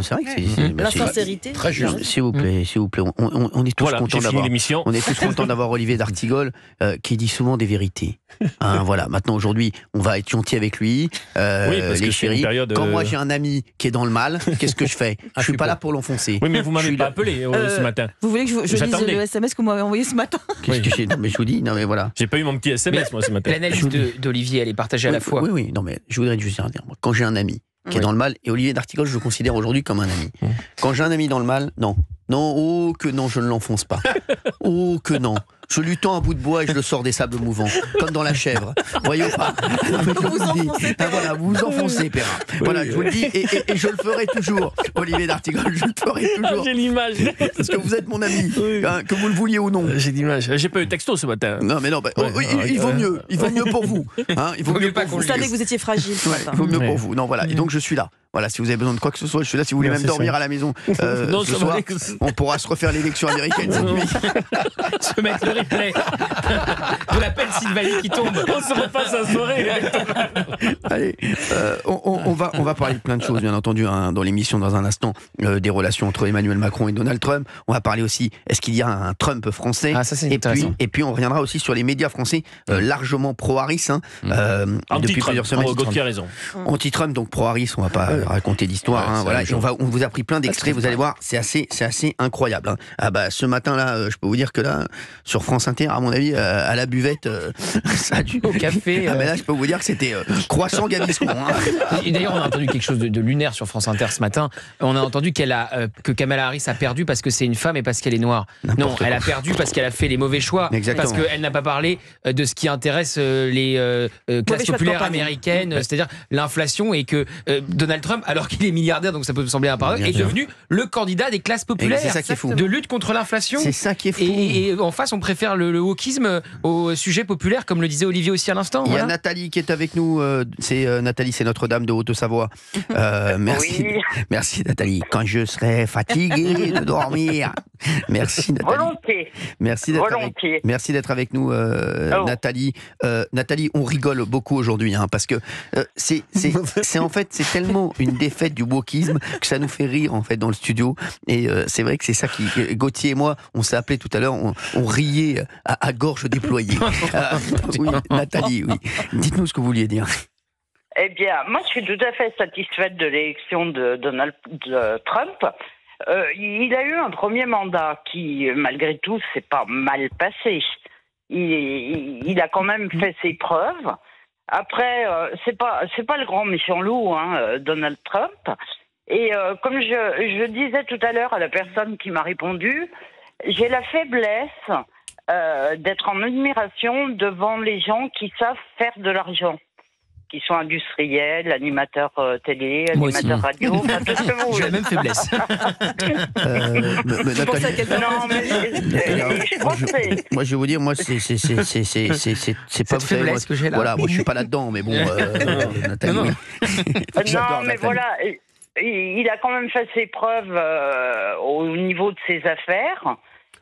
C'est vrai que c'est la sincérité. Très juste. S'il vous plaît, on est tous contents d'avoir. On est tous contents d'avoir Olivier d'Artigol qui dit souvent des vérités. Voilà. Maintenant, aujourd'hui, on va être gentil avec lui. Les chéris. Quand moi j'ai un ami qui est dans le mal, qu'est-ce que je fais? Je suis pas là pour l'enfoncer. Oui, mais vous m'avez pas appelé ce matin. Vous voulez que je lise le SMS que vous m'avez envoyé ce matin? Mais je vous dis, non mais voilà. J'ai pas eu mon petit SMS moi ce matin. L'analyse d'Olivier, elle est partagée à la fois. Oui, non mais je voudrais juste dire, quand j'ai un ami qui est dans le mal, et Olivier d'Artigol, je le considère aujourd'hui comme un ami. Quand j'ai un ami dans le mal, non, oh que non, je ne l'enfonce pas. Oh que non. Je lui tends un bout de bois et je le sors des sables mouvants, comme dans La Chèvre. Voyez pas. Voilà, vous vous enfoncez, Perrin. Voilà, je vous le dis, et je le ferai toujours, Olivier d'Artigol, je le ferai toujours. J'ai l'image. Parce que vous êtes mon ami, que vous le vouliez ou non. J'ai l'image. J'ai pas eu de texto ce matin. Non, mais non, il vaut mieux. Il vaut mieux pour vous. Il vaut mieux pour vous. Vous savez que vous étiez fragile. Il vaut mieux pour vous. Non, voilà. Et donc, je suis là. Voilà, si vous avez besoin de quoi que ce soit, je suis là. Si vous voulez même dormir à la maison non, ce soir, on pourra se refaire l'élection américaine cette nuit. Se mettre le replay de l'appel Sylvanie qui tombe. On se repasse la soirée. Allez, on va parler de plein de choses, bien entendu, dans l'émission dans un instant, des relations entre Emmanuel Macron et Donald Trump. On va parler aussi, est-ce qu'il y a un Trump français? Ah, ça, c'est intéressant. Et puis on reviendra aussi sur les médias français largement pro-Harris. Depuis plusieurs semaines. Gauthier a raison. Anti-Trump, donc pro-Harris, on va pas raconter l'histoire. Voilà, et on vous a pris plein d'extraits, vous allez voir, c'est assez incroyable. Ah bah, ce matin-là, je peux vous dire que là, sur France Inter, à mon avis, à la buvette, ça a dû... Au café. Ah bah là, je peux vous dire que c'était croissant Gaviscon. Et d'ailleurs, on a entendu quelque chose de lunaire sur France Inter ce matin. On a entendu que Kamala Harris a perdu parce que c'est une femme et parce qu'elle est noire. Non, elle a perdu parce qu'elle a fait les mauvais choix. Exactement. Parce qu'elle n'a pas parlé de ce qui intéresse les classes populaires américaines, c'est-à-dire l'inflation, et que Donald Trump, alors qu'il est milliardaire, donc ça peut sembler impardonnable, est devenu le candidat des classes populaires. C'est ça qui est fou. De lutte contre l'inflation. C'est ça qui est fou. Et en face, on préfère le wokisme au sujet populaire, comme le disait Olivier aussi à l'instant. Il y a Nathalie qui est avec nous. Nathalie, c'est Notre-Dame de Haute-Savoie. Merci. Oui. Merci Nathalie. Quand je serai fatigué de dormir. Merci Nathalie. Volontiers. Merci d'être avec nous, Nathalie. Nathalie, on rigole beaucoup aujourd'hui, parce que c'est en fait, c'est tellement une défaite du wokisme que ça nous fait rire en fait dans le studio. Et c'est vrai que c'est ça qui... Gauthier et moi, on s'est appelé tout à l'heure, on riait à gorge déployée. Oui, Nathalie, oui. Dites-nous ce que vous vouliez dire. Eh bien, moi, je suis tout à fait satisfaite de l'élection de Donald Trump. Il a eu un premier mandat qui, malgré tout, s'est pas mal passé. Il a quand même fait ses preuves. Après, c'est pas le grand méchant loup, Donald Trump. Et comme je disais tout à l'heure à la personne qui m'a répondu, j'ai la faiblesse d'être en admiration devant les gens qui savent faire de l'argent, qui sont industriels, animateurs télé, animateurs radio, enfin, tout ce que vous voulez. J'ai la même faiblesse. Moi, je vais vous dire, moi, c'est pas cette faiblesse que j'ai là. Voilà, moi, je suis pas là-dedans, mais bon, Nathalie. Non, mais voilà, il a quand même fait ses preuves au niveau de ses affaires.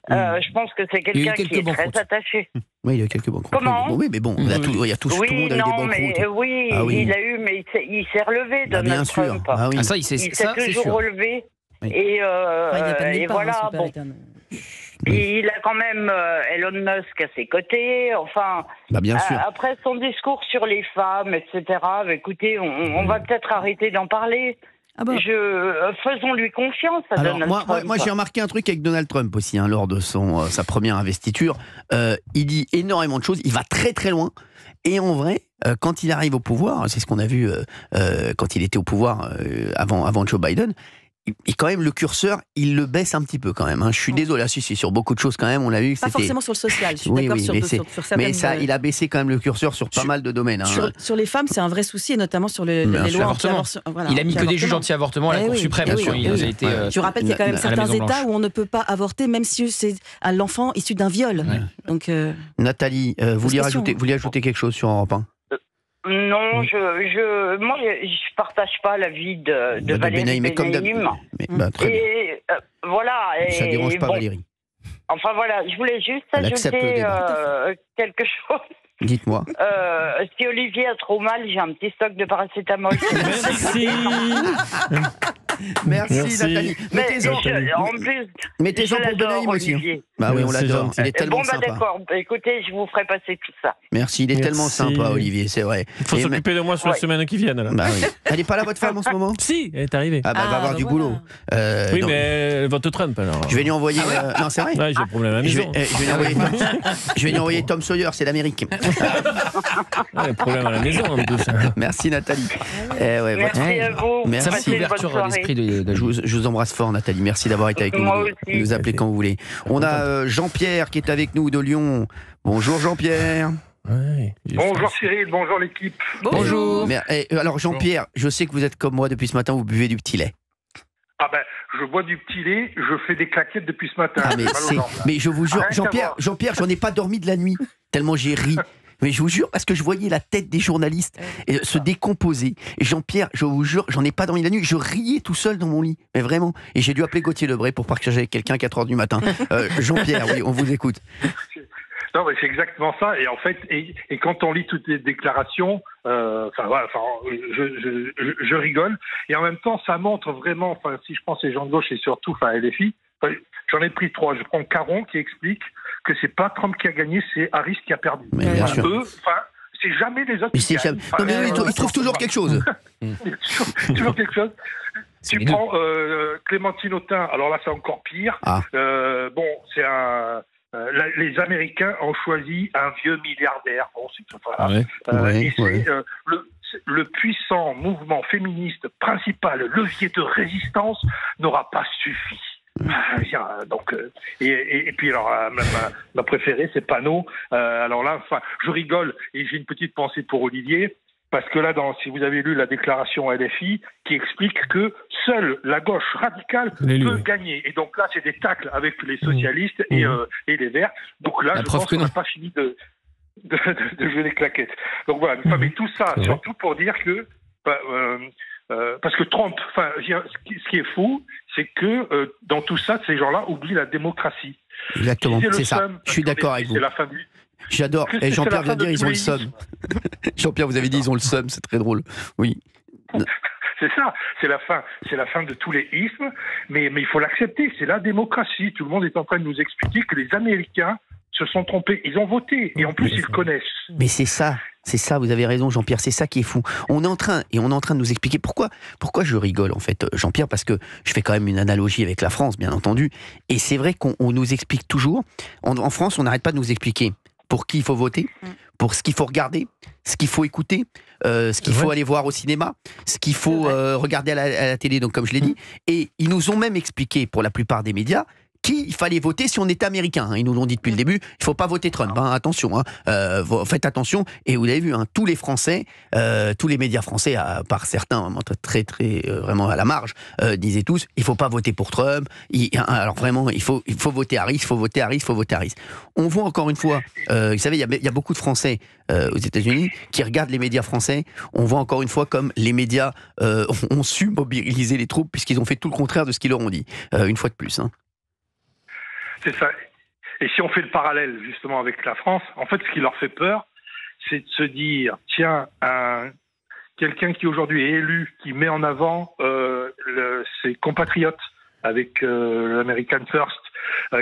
Je pense que c'est quelqu'un qui est très attaché. Oui, il y a quelques banques. Comment ? Oui, mais bon, il y a tout le monde a eu des banques. Oui, il a eu, mais il s'est relevé, Donald Trump. Ah, ça, il s'est toujours relevé. Oui. Et voilà, bon. Il a quand même Elon Musk à ses côtés. Enfin, bien sûr. Après son discours sur les femmes, etc., écoutez, on va peut-être arrêter d'en parler. Faisons-lui confiance à Donald Trump. Moi, j'ai remarqué un truc avec Donald Trump aussi, lors de sa première investiture. Il dit énormément de choses, il va très très loin. Et en vrai, quand il arrive au pouvoir, c'est ce qu'on a vu quand il était au pouvoir avant Joe Biden, et quand même le curseur, il le baisse un petit peu quand même. Je suis désolé, sur beaucoup de choses quand même, on l'a vu. Pas forcément sur le social, je suis d'accord sur certaines... Mais ça, il a baissé quand même le curseur sur pas mal de domaines. Sur les femmes, c'est un vrai souci, et notamment sur les lois anti-avortement. Il a mis que des juges anti-avortement à la Cour suprême. Je rappelle qu'il y a quand même certains États où on ne peut pas avorter, même si c'est à l'enfant issu d'un viol. Donc, Nathalie, vous vouliez ajouter quelque chose sur Europe 1 ? Non, je partage pas l'avis de Valérie Benaïm. Et voilà. Ça dérange pas Valérie. Enfin voilà, je voulais juste ajouter quelque chose. Dites-moi. Si Olivier a trop mal, j'ai un petit stock de paracétamol. Merci Nathalie. Mettez-en pour Benaïm aussi. Bah oui, on l'adore. Il est tellement sympa. D'accord. Écoutez, je vous ferai passer tout ça. Merci, il est tellement sympa, Olivier, c'est vrai. Il faut s'occuper de moi sur les semaines qui viennent. Bah oui. Elle n'est pas là, votre femme, en ce moment ? Si, elle est arrivée. Elle va avoir du boulot. Oui, mais elle vote Trump alors. Je vais lui envoyer. Non, c'est vrai. Ouais, j'ai un problème à la maison. Je vais lui envoyer Tom Sawyer, c'est l'Amérique. Il y a problème à la maison en plus. Merci Nathalie. Merci à vous. Merci. Bonne soirée. l'esprit de je vous embrasse fort, Nathalie. Merci d'avoir été avec nous. Moi aussi. Vous nous appelez quand vous voulez. On a Jean-Pierre qui est avec nous de Lyon. Bonjour Jean-Pierre. Ouais, bonjour Cyril, bonjour l'équipe. Bonjour. Mais, alors Jean-Pierre, je sais que vous êtes comme moi depuis ce matin, vous buvez du petit lait. Ah ben, je bois du petit lait, je fais des claquettes depuis ce matin. Mais je vous jure, Jean-Pierre, j'en ai pas dormi de la nuit, tellement j'ai ri. Mais je vous jure, parce que je voyais la tête des journalistes se décomposer. Et Jean-Pierre, je vous jure, j'en ai pas dormi de la nuit. Je riais tout seul dans mon lit. Mais vraiment. Et j'ai dû appeler Gauthier Lebray pour partager avec quelqu'un à 4h du matin. Jean-Pierre, oui, on vous écoute. Non, mais c'est exactement ça. Et en fait, et quand on lit toutes les déclarations, je rigole. Et en même temps, ça montre vraiment, si je pense les gens de gauche et surtout, LFI, j'en ai pris 3. Je prends Caron qui explique que c'est pas Trump qui a gagné, c'est Harris qui a perdu. Mais bien sûr. C'est jamais les autres. Mais qui gagnent. Non, mais ils trouvent toujours quelque chose. toujours quelque chose. Tu prends Clémentine Autain, alors là c'est encore pire. C'est un. Les Américains ont choisi un vieux milliardaire. Bon, le puissant mouvement féministe principal, levier de résistance, n'aura pas suffi. Donc, et puis alors ma préférée c'est Panot. Alors là, je rigole et j'ai une petite pensée pour Olivier. Parce que là, si vous avez lu la déclaration LFI, qui explique que seule la gauche radicale peut gagner. Et donc là, c'est des tacles avec les socialistes et les Verts. Donc là, je pense qu'on n'a pas fini de jouer des claquettes. Donc voilà, mais tout ça, surtout pour dire que... parce que Trump, ce qui est fou, c'est que dans tout ça, ces gens-là oublient la démocratie. Exactement, c'est ça. Je suis d'accord avec vous. C'est la fin du... J'adore. Et Jean-Pierre vient de dire ils ont le seum. Jean-Pierre, vous avez dit ils ont le seum, c'est très drôle. Oui. C'est ça, c'est la fin de tous les ismes, mais il faut l'accepter, c'est la démocratie. Tout le monde est en train de nous expliquer que les Américains se sont trompés. Ils ont voté, et en plus ils connaissent. Mais c'est ça, vous avez raison Jean-Pierre, c'est ça qui est fou. On est en train de nous expliquer pourquoi je rigole en fait, Jean-Pierre, parce que je fais quand même une analogie avec la France, bien entendu, et c'est vrai qu'on nous explique toujours, en France on n'arrête pas de nous expliquer pour qui il faut voter, pour ce qu'il faut regarder, ce qu'il faut écouter, ce qu'il faut aller voir au cinéma, ce qu'il faut regarder à la télé, donc comme je l'ai dit. Et ils nous ont même expliqué, pour la plupart des médias, qui il fallait voter si on était américain. Ils nous l'ont dit depuis le début, il ne faut pas voter Trump. Attention, faites attention. Et vous l'avez vu, tous les Français, tous les médias français, à part certains, vraiment très, très, vraiment à la marge, disaient tous, il ne faut pas voter pour Trump. Alors vraiment, il faut voter Harris, il faut voter Harris, il faut voter Harris. On voit encore une fois, vous savez, il y a beaucoup de Français aux États-Unis qui regardent les médias français. On voit encore une fois comme les médias ont su mobiliser les troupes puisqu'ils ont fait tout le contraire de ce qu'ils leur ont dit. Une fois de plus. C'est ça. Et si on fait le parallèle justement avec la France, en fait, ce qui leur fait peur, c'est de se dire, tiens, quelqu'un qui aujourd'hui est élu, qui met en avant ses compatriotes avec l'American First,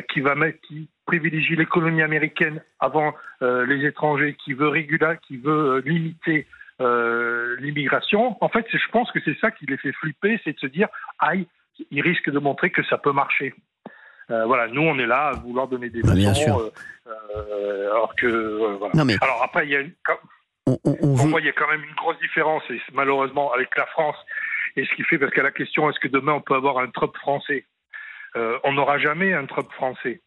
qui privilégie l'économie américaine avant les étrangers, qui veut limiter l'immigration. En fait, je pense que c'est ça qui les fait flipper, c'est de se dire, aïe, ils risquent de montrer que ça peut marcher. Nous on est là à vouloir donner des leçons, alors que voilà. Non, mais... Alors après il y a il y a quand même une grosse différence, et malheureusement avec la France, et ce qui fait, parce qu'à la question est-ce que demain on peut avoir un Trump français, on n'aura jamais un Trump français,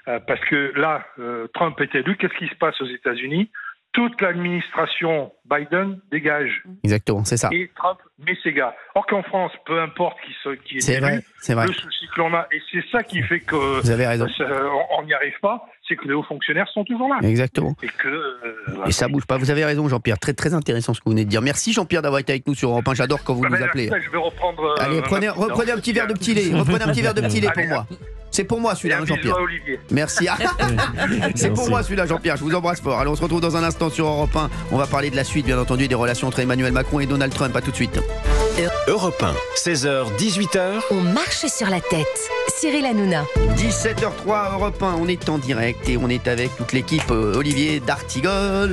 parce que là Trump est élu, qu'est-ce qui se passe aux États-Unis? Toute l'administration Biden dégage. Exactement, c'est ça. Et Trump met ses gars. Or qu'en France, peu importe qui est élu, c'est vrai. Le souci que l'on a, et c'est ça qui fait que vous avez raison. On n'y arrive pas, c'est que les hauts fonctionnaires sont toujours là. Exactement. Et ça bouge pas. Vous avez raison, Jean-Pierre. Très très intéressant ce que vous venez de dire. Merci Jean-Pierre d'avoir été avec nous sur Europe 1. J'adore quand vous nous appelez. Je vais reprendre. Allez, reprenez un petit verre de petit lait. Reprenez un petit verre de petit lait pour moi. C'est pour moi celui-là, Jean-Pierre. Merci. C'est pour moi celui-là, Jean-Pierre. Je vous embrasse fort. Allez, on se retrouve dans un instant sur Europe 1. On va parler de la suite, bien entendu, des relations entre Emmanuel Macron et Donald Trump. À tout de suite. Europe 1, 16h, 18h. On marche sur la tête. Cyril Hanouna. 17h03, Europe 1, on est en direct et on est avec toute l'équipe. Olivier d'Artigol,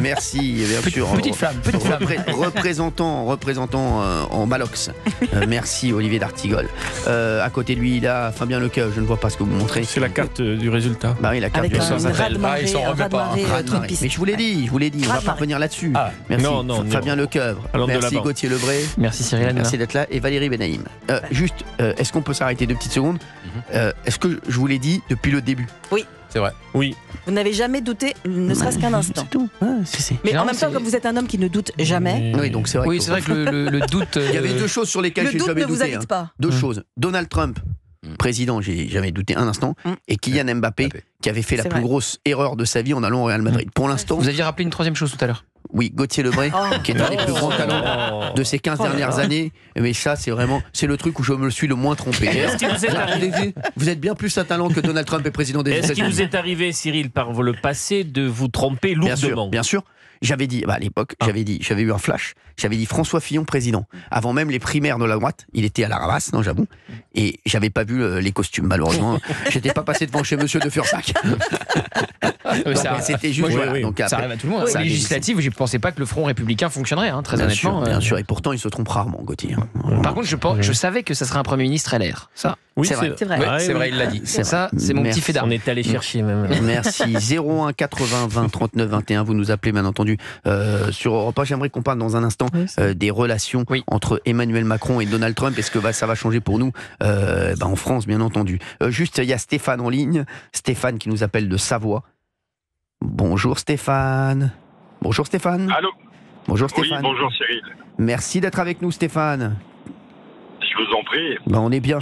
merci, bien sûr. Petite flamme. Représentant en Malox. Merci Olivier d'Artigol. À côté de lui, il a Fabien Lecoeuvre, je ne vois pas ce que vous montrez. C'est la carte du résultat. Bah oui, la carte Avec du un raz-de-marée trumpiste. Mais je vous l'ai dit, on va pas revenir là-dessus. Merci Fabien Lecoeuvre. Merci Gauthier Lebray. Merci Cyril Hanouna. Merci d'être là. Et Valérie Benaïm. Juste, est-ce qu'on peut s'arrêter 2 petites secondes? Est-ce que je vous l'ai dit depuis le début? Oui. C'est vrai. Oui. Vous n'avez jamais douté, ne serait-ce qu'un instant. C'est tout. Mais en même temps, comme vous êtes un homme qui ne doute jamais. Oui, donc c'est vrai. Oui, c'est vrai que le doute. Il y avait 2 choses sur lesquelles j'ai jamais douté. Le doute ne vous habite pas. 2 choses. Donald Trump, président, j'ai jamais douté un instant, et Kylian Mbappé, qui avait fait la plus grosse erreur de sa vie en allant au Real Madrid. Pour l'instant. Vous aviez rappelé une 3e chose tout à l'heure. Oui, Gauthier Lebray, qui est un des plus grands talents de ces 15 dernières années. Mais ça, c'est le truc où je me suis le moins trompé. Vous êtes bien plus un talent que Donald Trump est président des États-Unis. Est-ce qu'il vous est arrivé, Cyril, par le passé, de vous tromper lourdement? Bien sûr. J'avais dit, à l'époque, j'avais eu un flash, j'avais dit François Fillon président. Avant même les primaires de la droite, il était à la ramasse, non, j'avoue. Et j'avais pas vu les costumes, malheureusement. J'étais pas passé devant chez Monsieur de Fursac. C'était juste. Donc, ça arrive à tout le monde. Les législatives, je ne pensais pas que le Front républicain fonctionnerait, très honnêtement. Bien sûr, et pourtant il se trompe rarement, Gauthier. Par contre, je savais que ça serait un Premier ministre LR. Ça, oui, c'est vrai. C'est vrai, il l'a dit. Ça, c'est mon petit fait d'armes. On est allé chercher même. Merci. 01 80 20 39 21. Vous nous appelez, bien entendu, sur Europe 1. J'aimerais qu'on parle dans un instant des relations entre Emmanuel Macron et Donald Trump. Est-ce que ça va changer pour nous en France, bien entendu. Juste, il y a Stéphane en ligne. Stéphane qui nous appelle de Savoie. Bonjour Stéphane. Bonjour Stéphane. Allô. Bonjour Stéphane. Oui, bonjour Cyril. Merci d'être avec nous Stéphane. Je vous en prie. On est bien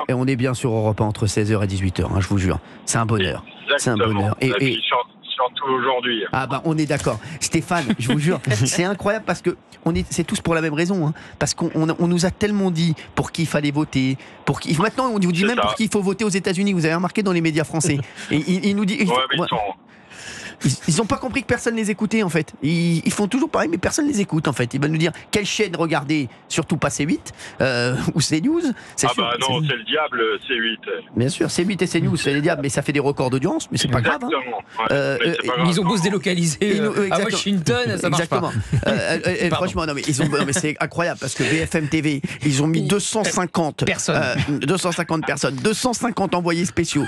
on est bien sur Europe 1 entre 16h et 18h, je vous jure. C'est un bonheur. Exactement. C'est un bonheur. Et surtout aujourd'hui. On est d'accord. Stéphane, je vous jure, c'est incroyable parce que c'est tous pour la même raison. Parce qu'on nous a tellement dit pour qui il fallait voter. Maintenant, on vous dit même pour qui il faut voter aux États-Unis. Vous avez remarqué dans les médias français. Et il nous dit. Ils n'ont pas compris que personne les écoutait en fait. Ils font toujours pareil, mais personne les écoute en fait. Ils veulent nous dire quelle chaîne regarder, surtout pas C8 ou CNews. Non, c'est le diable, C8. Bien sûr, C8 et CNews, c'est les diables, mais ça fait des records d'audience, mais c'est pas grave. Ils ont beau se délocaliser à Washington, ça marche pas. Franchement, mais c'est incroyable parce que BFM TV, ils ont mis 250 personnes, 250 envoyés spéciaux.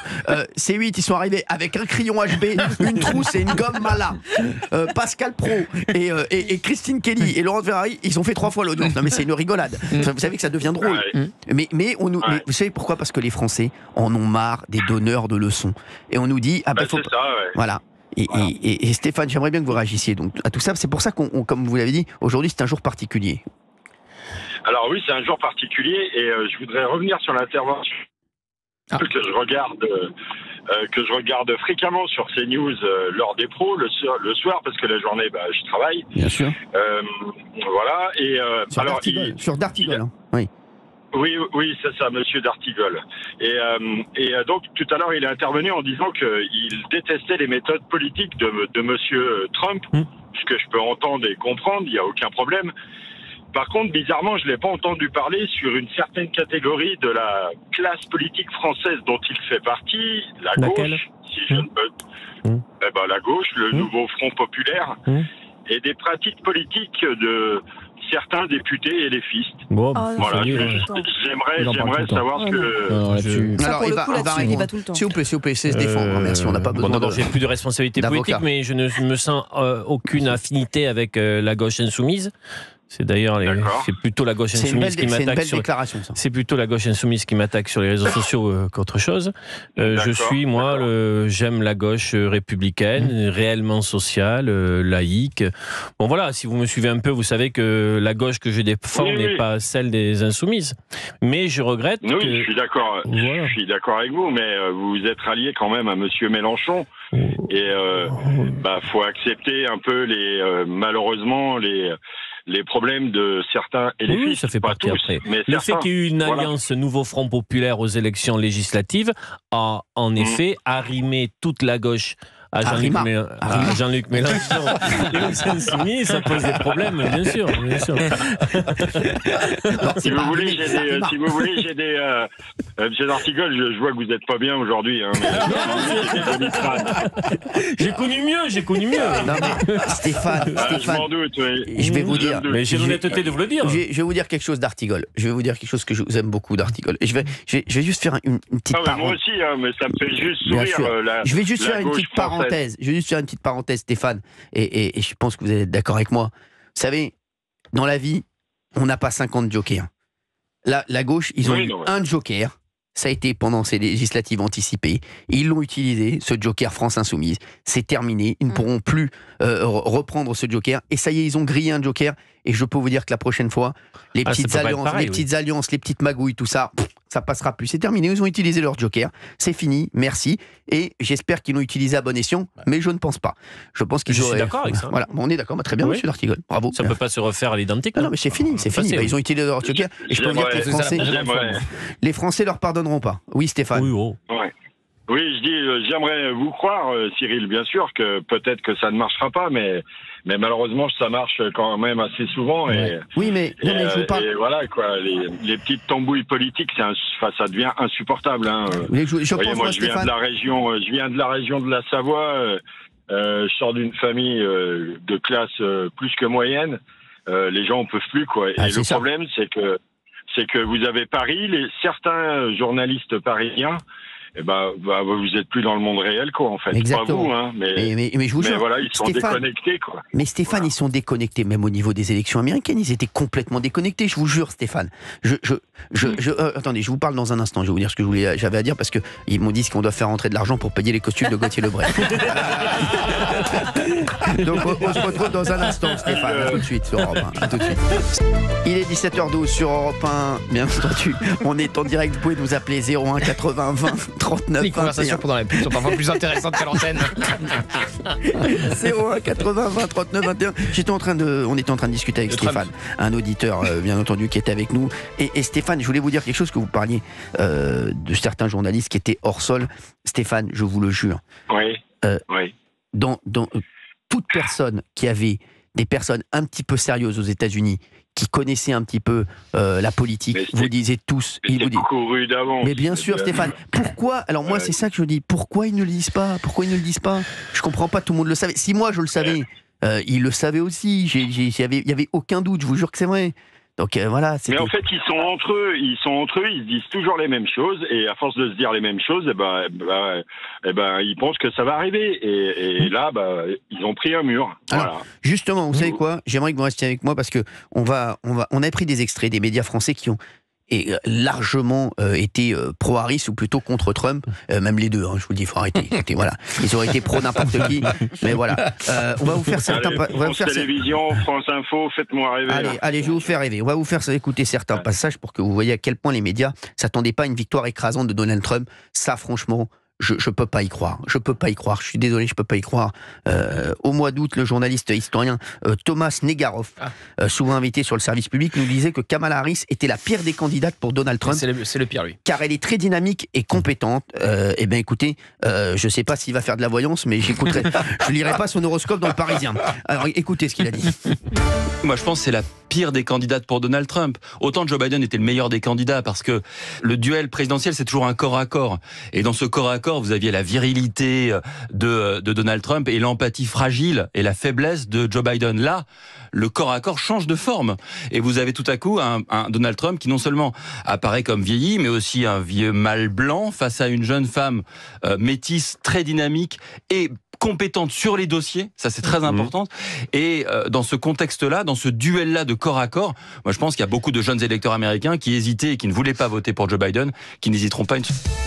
C8, ils sont arrivés avec un crayon HB, une trousse et une gomme Mala. Pascal Pro et Christine Kelly et Laurent Ferrari, ils ont fait 3 fois l'audience. Non mais c'est une rigolade. Vous savez que ça devient drôle. Mais vous savez pourquoi? Parce que les Français en ont marre des donneurs de leçons. Et on nous dit voilà. Et Stéphane, j'aimerais bien que vous réagissiez donc à tout ça. C'est pour ça comme vous l'avez dit, aujourd'hui c'est un jour particulier. Alors oui, c'est un jour particulier et je voudrais revenir sur l'intervention que je regarde fréquemment sur CNews lors des pros le soir parce que la journée je travaille. Bien sûr. Voilà et sur D'Artigol. Oui. Oui, c'est ça, Monsieur d'Artigol. Et donc tout à l'heure, il est intervenu en disant qu'il détestait les méthodes politiques de Monsieur Trump, ce que je peux entendre et comprendre, il n'y a aucun problème. Par contre, bizarrement, je ne l'ai pas entendu parler sur une certaine catégorie de la classe politique française dont il fait partie, la gauche, si je ne peux. La gauche, le nouveau Front populaire, et des pratiques politiques de certains députés et les fistes. J'aimerais savoir ce que... Alors, il va tout le temps. S'il vous plaît, c'est se défendre. Merci, on n'a pas besoin d'abord, j'ai plus de responsabilité politique, mais je ne me sens aucune affinité avec la gauche insoumise. C'est d'ailleurs c'est plutôt la gauche insoumise qui m'attaque. C'est plutôt la gauche insoumise qui m'attaque sur les réseaux sociaux qu'autre chose. J'aime la gauche républicaine, réellement sociale, laïque. Bon voilà, si vous me suivez un peu, vous savez que la gauche que je défends n'est pas celle des insoumises. Mais je regrette. Oui, je suis d'accord. Je suis d'accord avec vous, mais vous êtes rallié quand même à Monsieur Mélenchon. Et faut accepter un peu malheureusement les problèmes de certains et les fils. Ça fait partie après. Le fait qu'il y ait eu une alliance Nouveau Front Populaire aux élections législatives a en effet arrimé toute la gauche à Jean-Luc Mélenchon et aux Insoumis, ça pose des problèmes, bien sûr. Si vous voulez, j'ai des Monsieur D'Artigol, je vois que vous n'êtes pas bien aujourd'hui. Hein, j'ai connu mieux. Non, mais Stéphane, je m'en doute, oui. Je vais vous dire. Mais j'ai l'honnêteté de vous le dire. Je vais vous dire quelque chose d'Artigol. Je vais vous dire quelque chose que je vous aime beaucoup d'Artigol. Et je vais juste faire une petite parenthèse. Moi aussi, hein, mais ça me fait juste sourire. Je vais juste faire une petite parenthèse. Je vais juste faire une petite parenthèse, Stéphane. Et je pense que vous êtes d'accord avec moi. Vous savez, dans la vie, on n'a pas 50 jokers. La gauche, ils ont eu un joker. Ça a été pendant ces législatives anticipées. Ils l'ont utilisé, ce joker France Insoumise. C'est terminé. Ils ne pourront plus reprendre ce joker. Et ça y est, ils ont grillé un joker. Et je peux vous dire que la prochaine fois, les petites alliances, les petites magouilles, tout ça, ça passera plus. C'est terminé. Ils ont utilisé leur joker. C'est fini. Merci. Et j'espère qu'ils l'ont utilisé à bon escient. Mais je ne pense pas. Je pense qu'ils Je suis d'accord avec ça. Voilà. Bon, on est d'accord. Très bien, monsieur D'Artigol. Bravo. Ça ne peut pas se refaire à l'identique. Non, mais c'est fini. C'est fini. Ils ont utilisé leur joker. Et je peux vous dire que les Français leur pardonneront pas. Oui, Stéphane. Oui, je dis, j'aimerais vous croire, Cyril, bien sûr, que peut-être que ça ne marchera pas, mais malheureusement, ça marche quand même assez souvent. Et, oui, mais je vous parle. Et voilà, quoi, les petites tambouilles politiques, ça devient insupportable. Hein. Voyez, moi, je viens de la région de la Savoie. Je sors d'une famille de classe plus que moyenne. Les gens en peuvent plus, quoi. Et le problème, c'est que vous avez Paris, certains journalistes parisiens. Vous êtes plus dans le monde réel, quoi, en fait. Exactement. Pas vous, hein, mais je vous jure, voilà, ils sont déconnectés, quoi. Mais Stéphane, ils sont déconnectés, même au niveau des élections américaines, ils étaient complètement déconnectés, je vous jure, Stéphane. Attendez, je vous parle dans un instant, je vais vous dire ce que j'avais à dire, parce qu'ils m'ont dit qu'on doit faire rentrer de l'argent pour payer les costumes de Gauthier Lebret. Donc on se retrouve dans un instant, Stéphane, à tout de suite sur Europe 1, à tout de suite. Il est 17h12 sur Europe 1, bien entendu, on est en direct, vous pouvez nous appeler 01 80 20 39 les conversations pendant la pub sont parfois plus intéressantes qu'à l'antenne. 01 80 20 39 21. On était en train de discuter avec Stéphane, un auditeur bien entendu qui était avec nous. Et Stéphane, je voulais vous dire quelque chose, que vous parliez de certains journalistes qui étaient hors sol. Stéphane, je vous le jure. Oui. Dans toute personne qui avait des personnes un petit peu sérieuses aux États-Unis, qui connaissaient un petit peu la politique, vous disiez tous. Couru d'avance. Mais bien sûr, Stéphane. Pourquoi? Alors moi, c'est ça que je dis. Pourquoi ils ne le disent pas? Pourquoi ils ne le disent pas? Je comprends pas. Tout le monde le savait. Si moi je le savais, ils le savaient aussi. Il y avait aucun doute. Je vous jure que c'est vrai. Donc voilà. Mais en fait, ils sont entre eux, ils se disent toujours les mêmes choses, et à force de se dire les mêmes choses, ils pensent que ça va arriver, et là, ils ont pris un mur. Alors, voilà. Justement, vous savez quoi? J'aimerais que vous restiez avec moi, parce que on a pris des extraits des médias français qui ont largement été pro-Harris ou plutôt contre Trump, même les deux, hein, je vous le dis, il faut arrêter. Écoutez, voilà. Ils auraient été pro n'importe qui, mais voilà. On va vous faire certains... France Télévisions, France Info, faites-moi rêver. Allez, je vais vous faire rêver. On va vous faire écouter certains passages pour que vous voyez à quel point les médias s'attendaient pas à une victoire écrasante de Donald Trump. Ça, franchement... Je peux pas y croire. Je peux pas y croire. Je suis désolé, je peux pas y croire. Au mois d'août, le journaliste historien Thomas Negaroff, souvent invité sur le service public, nous disait que Kamala Harris était la pire des candidates pour Donald Trump. C'est le pire, lui. Car elle est très dynamique et compétente. Eh bien, écoutez, je sais pas s'il va faire de la voyance, mais je lirai pas son horoscope dans le Parisien. Alors, écoutez ce qu'il a dit. Moi, je pense que c'est la pire des candidates pour Donald Trump. Autant Joe Biden était le meilleur des candidats, parce que le duel présidentiel, c'est toujours un corps à corps. Et dans ce corps à corps, vous aviez la virilité de Donald Trump et l'empathie fragile et la faiblesse de Joe Biden. Là, le corps à corps change de forme. Et vous avez tout à coup un Donald Trump qui non seulement apparaît comme vieilli, mais aussi un vieux mâle blanc face à une jeune femme métisse, très dynamique et compétente sur les dossiers, ça c'est très important. Et dans ce contexte-là, dans ce duel-là de corps à corps, moi je pense qu'il y a beaucoup de jeunes électeurs américains qui hésitaient et qui ne voulaient pas voter pour Joe Biden, qui n'hésiteront pas.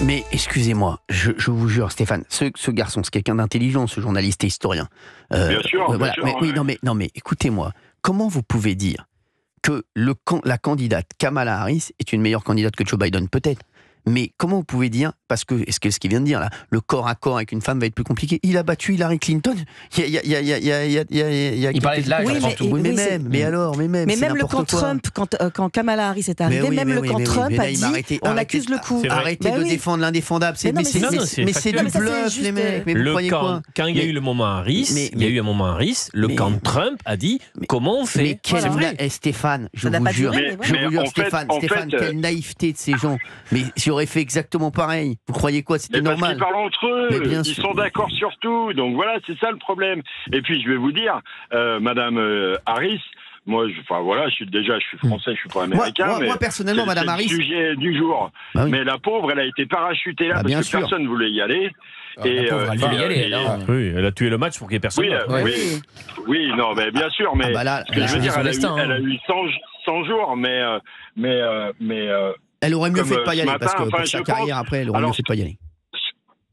Mais excusez-moi, je vous jure, Stéphane, ce garçon, c'est quelqu'un d'intelligent, ce journaliste et historien. Bien sûr. Voilà. Bien sûr, mais, non mais écoutez-moi, comment vous pouvez dire que la candidate Kamala Harris est une meilleure candidate que Joe Biden? Peut-être. Mais comment vous pouvez dire, parce que ce qu'il vient de dire là, le corps à corps avec une femme va être plus compliqué. Il a battu Hillary Clinton. Il parlait de l'âge, surtout. Mais même le camp Trump, quand Kamala Harris est arrivée, le camp Trump a dit on accuse le coup. Arrêtez de défendre l'indéfendable. Mais c'est du bluff, les mecs. Mais vous croyez quoi ? Quand il y a eu le moment Harris, le camp Trump a dit comment on fait. Mais Stéphane, je vous jure, Stéphane, quelle naïveté de ces gens. Mais j'aurais fait exactement pareil. Vous croyez quoi ? C'était normal. Ils parlent entre eux, ils sont d'accord sur tout. Donc voilà, c'est ça le problème. Et puis je vais vous dire, Madame Harris, moi, je suis français, je suis pas américain. Moi personnellement, Madame Harris, c'est le sujet du jour. Bah oui. Mais la pauvre, elle a été parachutée là parce que personne ne voulait y aller. Elle a tué le match pour qu'il n'y ait personne. Oui, non, mais bien sûr. Mais ce que je veux dire, elle a eu 100 jours, mais elle aurait mieux fait de pas y aller parce que pour sa carrière après, elle aurait mieux fait de pas y aller.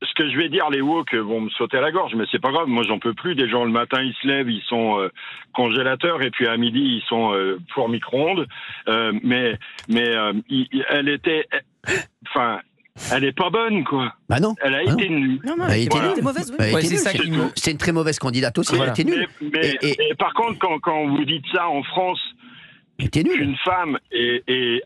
Ce que je vais dire, les woke vont me sauter à la gorge, mais c'est pas grave. Moi, j'en peux plus. Des gens le matin, ils se lèvent, ils sont congélateurs, et puis à midi, ils sont four micro-ondes. Mais elle était, elle est pas bonne, quoi. Bah non. Elle a été nulle. Elle a été mauvaise. C'est une très mauvaise candidate aussi. Elle a été nulle. Mais par contre, quand vous dites ça en France, une femme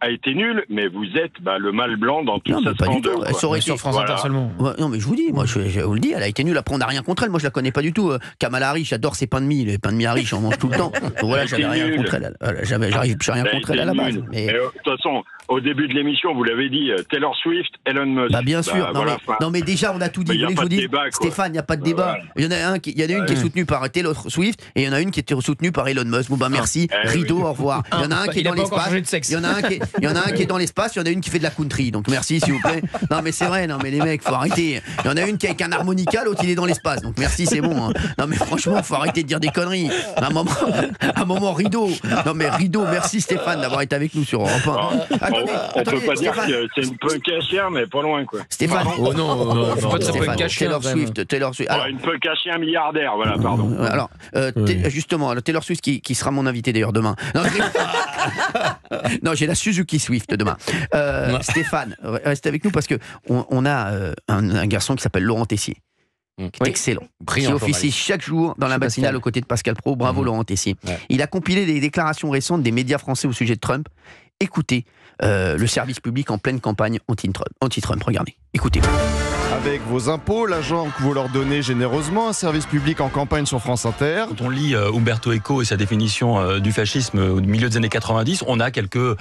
a été nulle, mais vous êtes le mâle blanc dans toute sa splendeur. Elle saurait sur France Inter seulement. Non, mais je vous dis, je vous le dis, elle a été nulle. Après, on n'a rien contre elle. Moi, je la connais pas du tout. Kamala Harris, j'adore ses pains de mie. Les pains de mie Harris, j'en mange tout le temps. Donc voilà, j'avais rien contre elle. J'arrive rien contre elle à la base. Mais de toute façone, au début de l'émission, vous l'avez dit, Taylor Swift, Elon Musk. Bien sûr. Non, mais déjà, on a tout dit. Vous voulez que je vous dise, Stéphane, il n'y a pas de débat. Il y en a une qui est soutenue par Taylor Swift et il y en a une qui est soutenue par Elon Musk. Bon, merci. Rideau, au revoir. Il y en a un qui est dans l'espace. Il y en a un qui est dans l'espace. Il y en a une qui fait de la country. Donc merci, s'il vous plaît. Non, mais c'est vrai. Non, mais les mecs, faut arrêter. Il y en a une qui est avec un harmonica, l'autre il est dans l'espace. Donc merci, c'est bon. Non, mais franchement, faut arrêter de dire des conneries. À un moment, Rideau. Non, mais Rideau, merci Stéphane d'avoir été avec nous sur Europe 1. On peut pas dire que c'est une punk à chien, mais pas loin, quoi. Stéphane. Oh non, faut pas être punk à chien. Taylor Swift. Alors, une punk à chien milliardaire, voilà, pardon. Alors, justement, Taylor Swift qui sera mon invité d'ailleurs demain. Non, j'ai la Suzuki Swift demain. Stéphane, reste avec nous parce que on a un garçon qui s'appelle Laurent Tessier. Qui est excellent, qui officie chaque jour dans la matinale aux côtés de Pascal Praud. Bravo Laurent Tessier. Il a compilé des déclarations récentes des médias français au sujet de Trump. Écoutez le service public en pleine campagne anti-Trump. Regardez, écoutez. Avec vos impôts, l'argent que vous leur donnez généreusement, un service public en campagne sur France Inter. Quand on lit Umberto Eco et sa définition du fascisme au milieu des années 90, on a quelques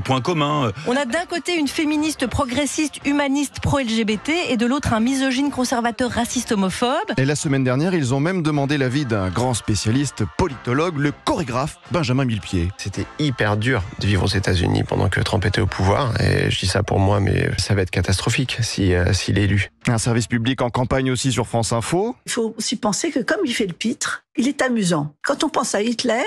points communs. On a d'un côté une féministe progressiste, humaniste, pro-LGBT, et de l'autre un misogyne, conservateur, raciste, homophobe. Et la semaine dernière, ils ont même demandé l'avis d'un grand spécialiste politologue, le chorégraphe Benjamin Millepied. C'était hyper dur de vivre aux États-Unis pendant que Trump était au pouvoir, et je dis ça pour moi, mais ça va être catastrophique s'il est élu. Un service public en campagne aussi sur France Info. Il faut aussi penser que comme il fait le pitre, il est amusant. Quand on pense à Hitler,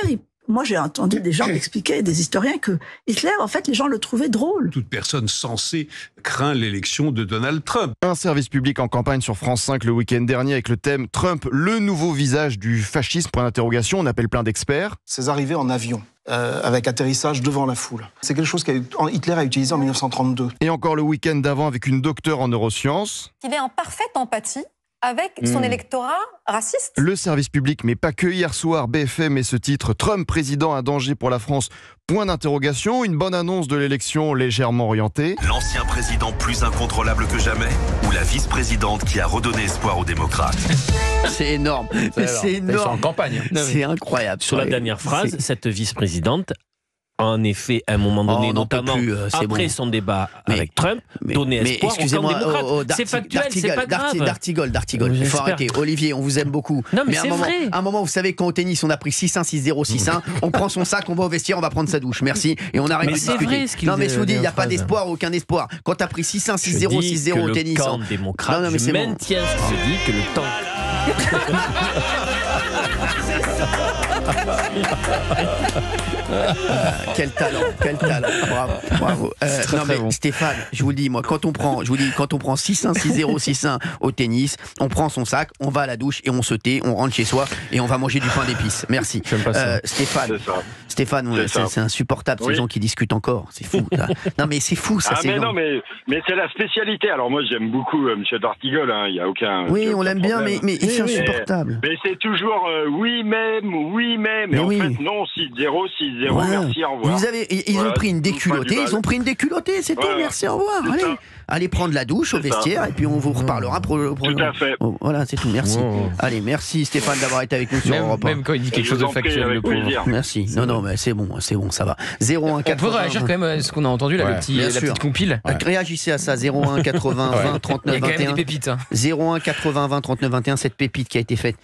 moi j'ai entendu des gens m'expliquer, des historiens, que Hitler, en fait, les gens le trouvaient drôle. Toute personne censée craint l'élection de Donald Trump. Un service public en campagne sur France 5 le week-end dernier avec le thème « Trump, le nouveau visage du fascisme ». On appelle plein d'experts. Ses arrivées en avion. Avec atterrissage devant la foule. C'est quelque chose qu'Hitler a utilisé en 1932. Et encore le week-end d'avant avec une docteure en neurosciences. Il est en parfaite empathie avec son électorat raciste. Le service public, mais pas que. Hier soir, BFM et ce titre « Trump, président, un danger pour la France ». Point d'interrogation, une bonne annonce de l'élection légèrement orientée. L'ancien président plus incontrôlable que jamais ou la vice-présidente qui a redonné espoir aux démocrates. C'est énorme. C'est énorme. Ils sont en campagne. C'est incroyable. Sur la dernière phrase, cette vice-présidente, en effet, à un moment donné, notamment après son débat avec Trump, donner espoir aux démocrates. C'est factuel, c'est pas grave. D'Artigol. Il faut arrêter. Olivier, on vous aime beaucoup. Non, mais c'est vrai. À un moment, vous savez, quand au tennis, on a pris 6-1, 6-0, 6-1, on prend son sac, on va au vestiaire, on va prendre sa douche. Merci. Et on arrête de discuter. Vrai, ce non, mais je vous dis, il n'y a pas d'espoir, aucun espoir. Quand tu as pris 6-1, 6-0, 6-0 au tennis. Le camp démocrate, je maintiens ce que je dis, que le temps... Quel talent, bravo. Bon. Stéphane, je vous le dis, moi, quand on prend 6-1, 6-0, 6-1 au tennis, on prend son sac, on va à la douche et on se tait, on rentre chez soi et on va manger du pain d'épices. Merci. J'aime pas ça. Stéphane, Stéphane, c'est insupportable ces gens qui discutent encore. C'est fou. Non, mais c'est fou ça. Mais c'est la spécialité. Alors moi, j'aime beaucoup Monsieur D'Artigol. Il y a aucun. Oui, on l'aime bien, mais c'est insupportable. Mais c'est toujours oui même. Mais en fait non, 6-0, merci, au revoir. Ils ont pris une déculottée. C'est tout. Merci, au revoir. Allez prendre la douche au vestiaire et puis on vous reparlera. Tout à fait. Voilà, c'est tout. Merci. Allez, merci Stéphane d'avoir été avec nous sur Europe 1. Même quand il dit quelque chose de factuel, le pauvre. Merci. Non, mais c'est bon, ça va. 01 80. On peut réagir quand même à ce qu'on a entendu là, la petite compile. Réagissez à ça. 01 80 20 39 21. Il y a quand même des pépites. 01 80 20 39 21. Cette pépite qui a été faite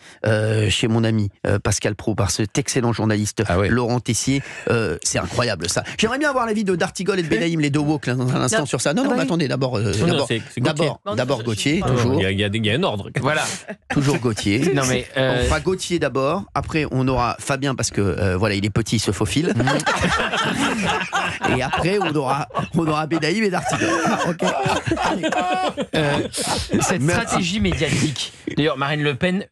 chez mon ami Pascal Praud par cet excellent journaliste Laurent Tessier. C'est incroyable ça. J'aimerais bien avoir l'avis de D'Artigol et de Benaïm, les deux woke dans un instant sur ça. Non, mais attendez, d'abord Gauthier, toujours. Il y a un ordre. Voilà. Toujours Gauthier. Non, mais on fera Gauthier d'abord. Après, on aura Fabien parce que voilà, il est petit, il se faufile. Et après, on aura Benaïm et D'Artigol. Cette stratégie médiatique. D'ailleurs, Marine Le Pen,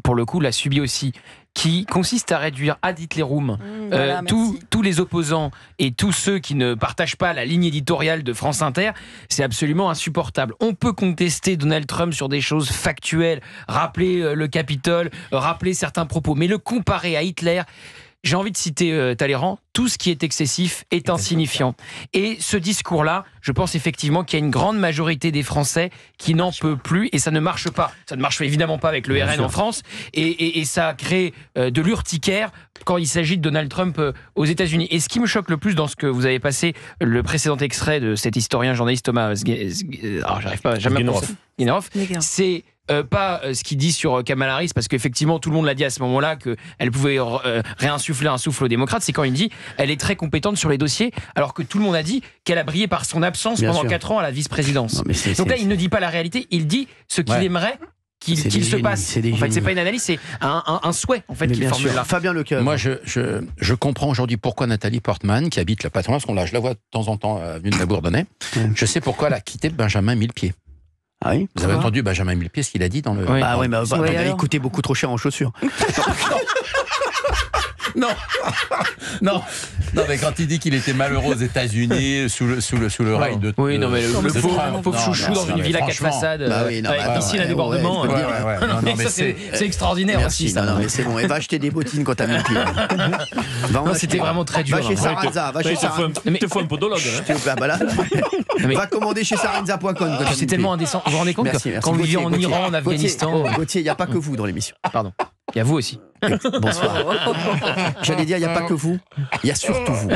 pour le coup, l'a subi aussi. Qui consiste à réduire ad litterum tous les opposants et tous ceux qui ne partagent pas la ligne éditoriale de France Inter. C'est absolument insupportable. On peut contester Donald Trump sur des choses factuelles, rappeler le Capitole, rappeler certains propos, mais le comparer à Hitler... J'ai envie de citer Talleyrand, tout ce qui est excessif est insignifiant. Et ce discours-là, je pense effectivement qu'il y a une grande majorité des Français qui n'en peut plus et ça ne marche pas. Ça ne marche évidemment pas avec le RN en France et ça crée de l'urticaire quand il s'agit de Donald Trump aux États-Unis. Et ce qui me choque le plus dans ce que vous avez passé, le précédent extrait de cet historien journaliste Thomas Guénoroff, c'est pas ce qu'il dit sur Kamala Harris, parce qu'effectivement tout le monde l'a dit à ce moment-là qu'elle pouvait réinsuffler un souffle aux démocrates. C'est quand il dit elle est très compétente sur les dossiers, alors que tout le monde a dit qu'elle a brillé par son absence pendant 4 ans à la vice-présidence. Donc là il ne dit pas la réalité, il dit ce qu'il aimerait qu'il se passe. En fait, c'est pas une analyse, c'est un souhait en fait qu'il formule là. Fabien Lecoeur. Moi, je comprends aujourd'hui pourquoi Nathalie Portman, qui habite la patronne, parce qu'on je la vois de temps en temps avenue de la Bourdonnais, je sais pourquoi elle a quitté Benjamin Millepied. Ah oui, vous avez entendu Benjamin Millepied, ce qu'il a dit dans le... il coûtait beaucoup trop cher en chaussures. Non, mais quand il dit qu'il était malheureux aux États-Unis sous le règne de oui, non, mais le pauvre chouchou dans une villa 4 façades, avec piscine à débordement. C'est extraordinaire aussi. Non, mais c'est bon. Et va acheter des bottines quand t'as mis le pied. C'était vraiment très dur. Va chez Saranza. Tu fais un podologue. Va commander chez saranza.com. C'est tellement indécent. Vous vous rendez compte quand vous vivez en Iran, en Afghanistan. Gauthier, il n'y a pas que vous dans l'émission. Pardon. Il y a vous aussi. Bonsoir. J'allais dire, il n'y a pas que vous, il y a surtout vous.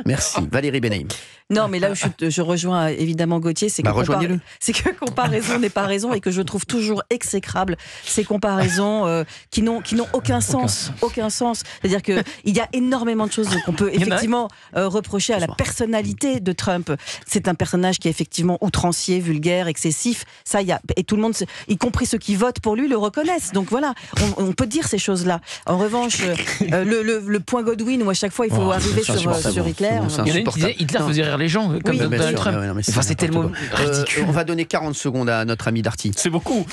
Merci. Valérie Benaïm. Non, mais là où je rejoins évidemment Gauthier, c'est que comparaison n'est pas raison et que je trouve toujours exécrable ces comparaisons qui n'ont aucun sens. Aucun sens. C'est-à-dire qu'il y a énormément de choses qu'on peut effectivement reprocher à la personnalité de Trump. C'est un personnage qui est effectivement outrancier, vulgaire, excessif. Ça, et tout le monde, y compris ceux qui votent pour lui, le reconnaissent. Donc voilà, on peut dire ces choses-là. En revanche, le point Godwin où à chaque fois il faut arriver sur Hitler. Il y en a une qui disait Hitler faisait rire les gens comme Donald Trump. C'est tellement ridicule. On va donner 40 secondes à notre ami Darty. C'est beaucoup.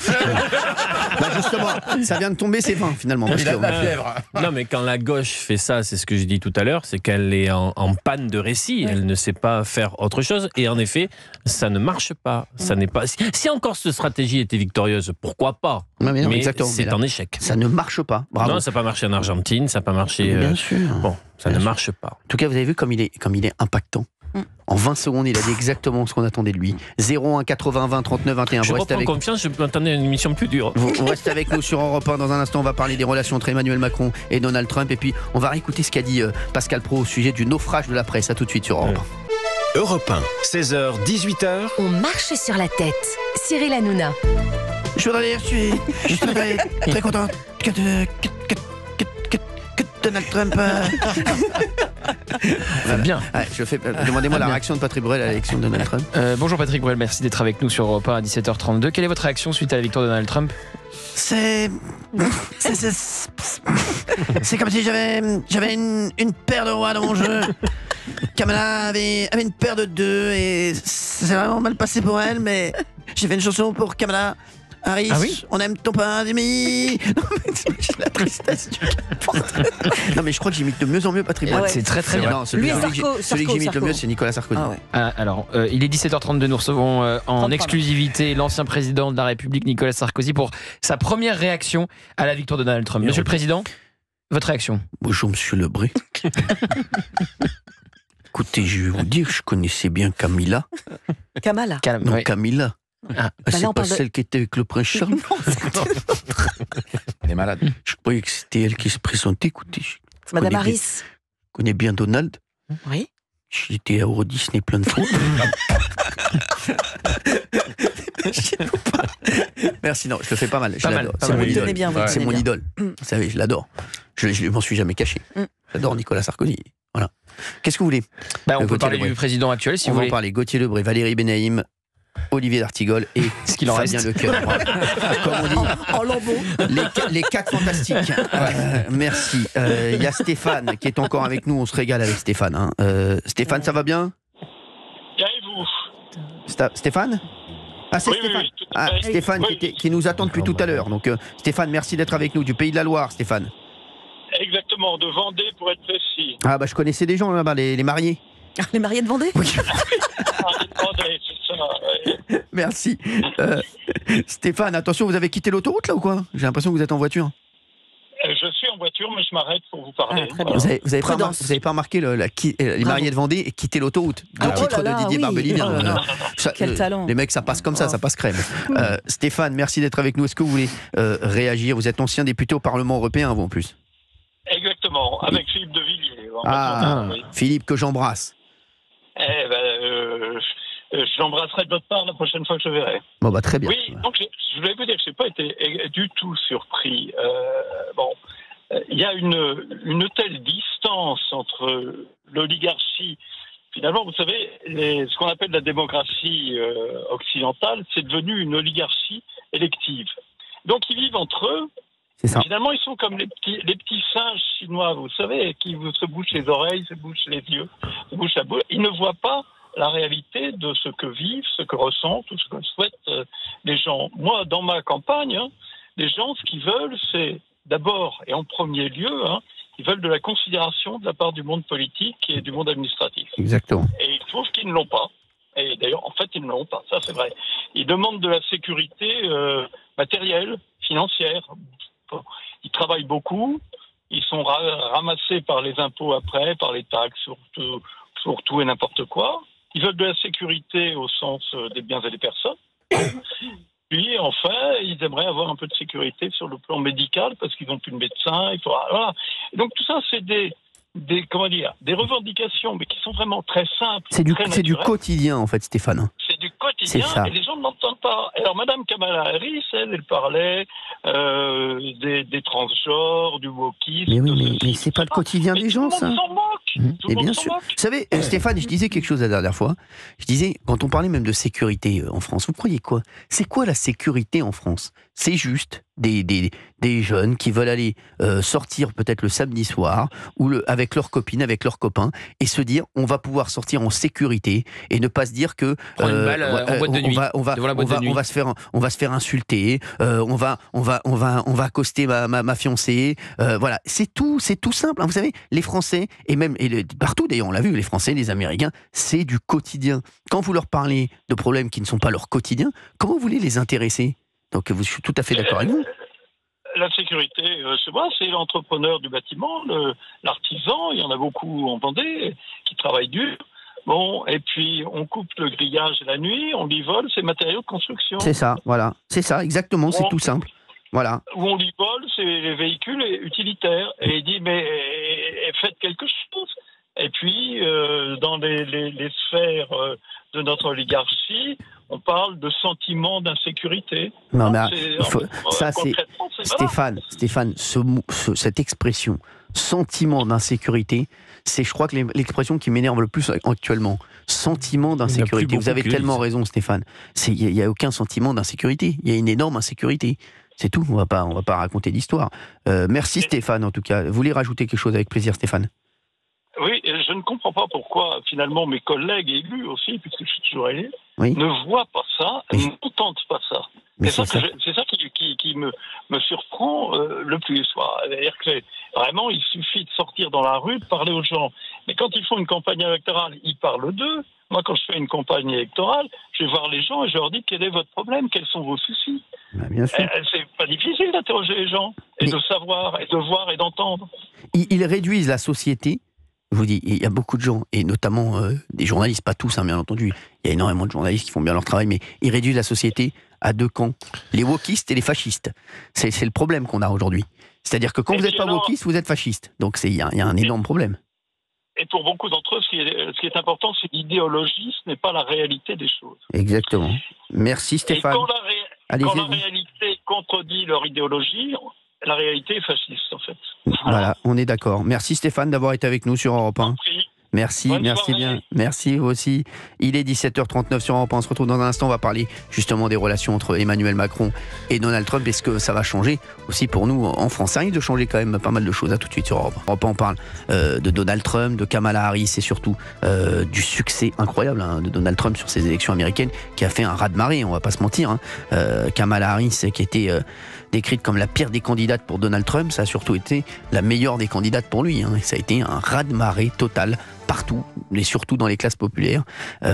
Justement, ça vient de tomber, c'est 20 finalement. Il a de la fièvre. Non, mais quand la gauche fait ça, c'est ce que je dis tout à l'heure, c'est qu'elle est en panne de récit. Elle ne sait pas faire autre chose. Et en effet, ça ne marche pas. Ça n'est pas. Si encore cette stratégie était victorieuse, pourquoi pas? Mais c'est un échec. Ça ne marche pas. Bravo. Non, ça n'a pas marché en Argentine, ça n'a pas marché. Bien sûr. Bon, ça ne marche pas. En tout cas, vous avez vu comme il est impactant. En 20 secondes, il a dit exactement ce qu'on attendait de lui. 01 80 20 39 21. Je reprends confiance, je m'attendais à une émission plus dure. Vous restez avec nous sur Europe 1. Dans un instant, on va parler des relations entre Emmanuel Macron et Donald Trump. Et puis, on va réécouter ce qu'a dit Pascal Praud au sujet du naufrage de la presse. À tout de suite sur Europe 1. Europe 1, 16h, 18h. On marche sur la tête. Cyril Hanouna. Je voudrais dire, je suis très content que Donald Trump... bien. Demandez-moi la réaction de Patrick Bruel à l'élection de Donald Trump. Bonjour Patrick Bruel, merci d'être avec nous sur Europe 1 à 17h32. Quelle est votre réaction suite à la victoire de Donald Trump? C'est comme si j'avais une paire de rois dans mon jeu. Kamala avait une paire de 2 et c'est vraiment mal passé pour elle, mais j'ai fait une chanson pour Kamala Harris, Ah oui on aime ton pain demi. J'ai la tristesse du Non, mais je crois que j'imite de mieux en mieux Patrick Bruel. C'est très très bien. Non, celui que j'imite le mieux, c'est Nicolas Sarkozy. Alors, il est 17h32, nous recevons en exclusivité l'ancien président de la République, Nicolas Sarkozy, pour sa première réaction à la victoire de Donald Trump. Monsieur le Président, votre réaction? Bonjour, Monsieur Lebré. Écoutez, je vais vous dire, je connaissais bien Camilla. Kamala. Non, Camilla. Ah. C'est pas celle qui était avec le prince Charles. Elle est malade. Je croyais que c'était elle qui se présentait. Écoutez, Madame Harris. Je connais bien Donald. Oui. J'étais à Euro Disney plein de fois. Merci, non, je le fais pas mal. Je l'adore. C'est mon idole. C'est mon idole. Vous savez, je l'adore. Je m'en suis jamais caché. J'adore Nicolas Sarkozy. Voilà. Qu'est-ce que vous voulez? On peut parler du président actuel, si vous voulez. On va en parler. Gauthier Lebré, Valérie Benaïm, Olivier d'Artigol et ce qu'il en Fabien reste. Lecœur. Comme on dit. En lambeau. Les 4 fantastiques. Merci. Il y a Stéphane qui est encore avec nous. On se régale avec Stéphane. Hein. Stéphane, ça va bien? Bien et vous? Stéphane? Ah, c'est Stéphane. Stéphane qui nous attend depuis tout à l'heure. Donc, Stéphane, merci d'être avec nous du Pays de la Loire, Stéphane. Exactement, de Vendée pour être précis. Ah, je connaissais des gens là-bas, les mariés. Les mariés de Vendée? Oui. Vendée, c'est ça. Ouais. Merci. Stéphane, attention, vous avez quitté l'autoroute là ou quoi? J'ai l'impression que vous êtes en voiture. Je suis en voiture, mais je m'arrête pour vous parler. Vous avez pas remarqué les mariés de Vendée et quitter l'autoroute? Le titre de Didier Barbelivien. Quel talent. Les mecs, ça passe comme ça passe crème. Stéphane, merci d'être avec nous. Est-ce que vous voulez réagir? Vous êtes ancien député au Parlement européen, vous en plus. Exactement, avec Philippe de Villiers. Oui. Philippe, que j'embrasse. Je l'embrasserai de votre part la prochaine fois que je verrai. Bon, très bien. Oui, donc je voulais vous dire que je n'ai pas été du tout surpris. Il y a une telle distance entre l'oligarchie. Finalement, vous savez, ce qu'on appelle la démocratie occidentale, c'est devenu une oligarchie élective. Donc, ils vivent entre eux. Finalement, ils sont comme les petits singes chinois, vous savez, qui se bouchent les oreilles, se bouchent les yeux, se bouchent la bouche. Ils ne voient pas la réalité de ce que vivent, ce que ressentent, ou ce que souhaitent les gens. Moi, dans ma campagne, les gens, ce qu'ils veulent, c'est d'abord et en premier lieu, ils veulent de la considération de la part du monde politique et du monde administratif. Exactement. Et ils trouvent qu'ils ne l'ont pas. Et d'ailleurs, en fait, ils ne l'ont pas. Ça, c'est vrai. Ils demandent de la sécurité matérielle, financière. Ils travaillent beaucoup. Ils sont ramassés par les impôts après, par les taxes, sur tout et n'importe quoi. Ils veulent de la sécurité au sens des biens et des personnes. Puis, enfin, ils aimeraient avoir un peu de sécurité sur le plan médical parce qu'ils n'ont plus de médecin. Voilà. Et donc, tout ça, c'est des revendications, mais qui sont vraiment très simples. C'est du quotidien, en fait, Stéphane. C'est du quotidien, et les gens ne l'entendent pas. Alors, Madame Kamala Harris, elle parlait des transgenres, du wokisme. Mais oui, mais c'est pas le quotidien des gens, ça. Tout le monde s'en moque. Et bien sûr. Vous savez, Stéphane, je disais quelque chose la dernière fois. Je disais, quand on parlait même de sécurité en France, vous croyez quoi? C'est quoi la sécurité en France? C'est juste des jeunes qui veulent aller sortir peut-être le samedi soir ou avec leurs copines, avec leurs copains, et se dire on va pouvoir sortir en sécurité et ne pas se dire que on va se faire insulter, on va accoster ma fiancée, voilà, c'est tout simple. Vous savez, les Français partout d'ailleurs on l'a vu, les Français, les Américains, c'est du quotidien. Quand vous leur parlez de problèmes qui ne sont pas leur quotidien, comment vous voulez les intéresser? Donc, je suis tout à fait d'accord avec vous. La sécurité, chez moi, c'est l'entrepreneur du bâtiment, l'artisan, il y en a beaucoup en Vendée, qui travaillent dur. Bon, et puis on coupe le grillage la nuit, on lui vole ses matériaux de construction. C'est ça, voilà. C'est ça, exactement, c'est tout simple. Voilà. Où on lui vole, c'est les véhicules utilitaires. Et il dit, mais faites quelque chose. Et puis, dans les sphères de notre oligarchie, on parle de sentiment d'insécurité. Non, mais Stéphane, cette expression, sentiment d'insécurité, c'est, je crois, que l'expression qui m'énerve le plus actuellement. Sentiment d'insécurité. Vous avez tellement raison, Stéphane. Il n'y a aucun sentiment d'insécurité. Il y a une énorme insécurité. C'est tout. On va pas raconter d'histoire. Merci, Stéphane, en tout cas. Vous voulez rajouter quelque chose avec plaisir, Stéphane? Oui, je ne comprends pas pourquoi, finalement, mes collègues élus aussi, puisque je suis toujours élu, oui. ne voient pas ça, n'entendent pas ça. Mais c'est ça qui me surprend le plus. C'est-à-dire que vraiment, il suffit de sortir dans la rue, de parler aux gens. Mais quand ils font une campagne électorale, ils parlent d'eux. Moi, quand je fais une campagne électorale, je vais voir les gens et je leur dis quel est votre problème, quels sont vos soucis. Bien sûr. C'est pas difficile d'interroger les gens et de savoir et de voir et d'entendre. Ils réduisent la société. Je vous dis, il y a beaucoup de gens, et notamment des journalistes, pas tous, hein, bien entendu. Il y a énormément de journalistes qui font bien leur travail, mais ils réduisent la société à deux camps, les wokistes et les fascistes. C'est le problème qu'on a aujourd'hui. C'est-à-dire que quand vous n'êtes pas wokiste, vous êtes fasciste. Donc il y a un énorme problème. Et pour beaucoup d'entre eux, ce qui est important, c'est l'idéologie, ce n'est pas la réalité des choses. Exactement. Merci Stéphane. Et quand la réalité contredit leur idéologie, la réalité est fasciste, en fait. Voilà, on est d'accord. Merci Stéphane d'avoir été avec nous sur Europe 1. Merci, merci bien. Merci vous aussi. Il est 17h39 sur Europe 1. On se retrouve dans un instant. On va parler justement des relations entre Emmanuel Macron et Donald Trump. Est-ce que ça va changer aussi pour nous en France? Ça risque de changer quand même pas mal de choses. À tout de suite sur Europe 1. Europe 1, on parle de Donald Trump, de Kamala Harris et surtout du succès incroyable de Donald Trump sur ces élections américaines qui a fait un raz-de-marée, on va pas se mentir. Kamala Harris qui était décrite comme la pire des candidates pour Donald Trump, ça a surtout été la meilleure des candidates pour lui. Ça a été un raz-de-marée total partout, mais surtout dans les classes populaires.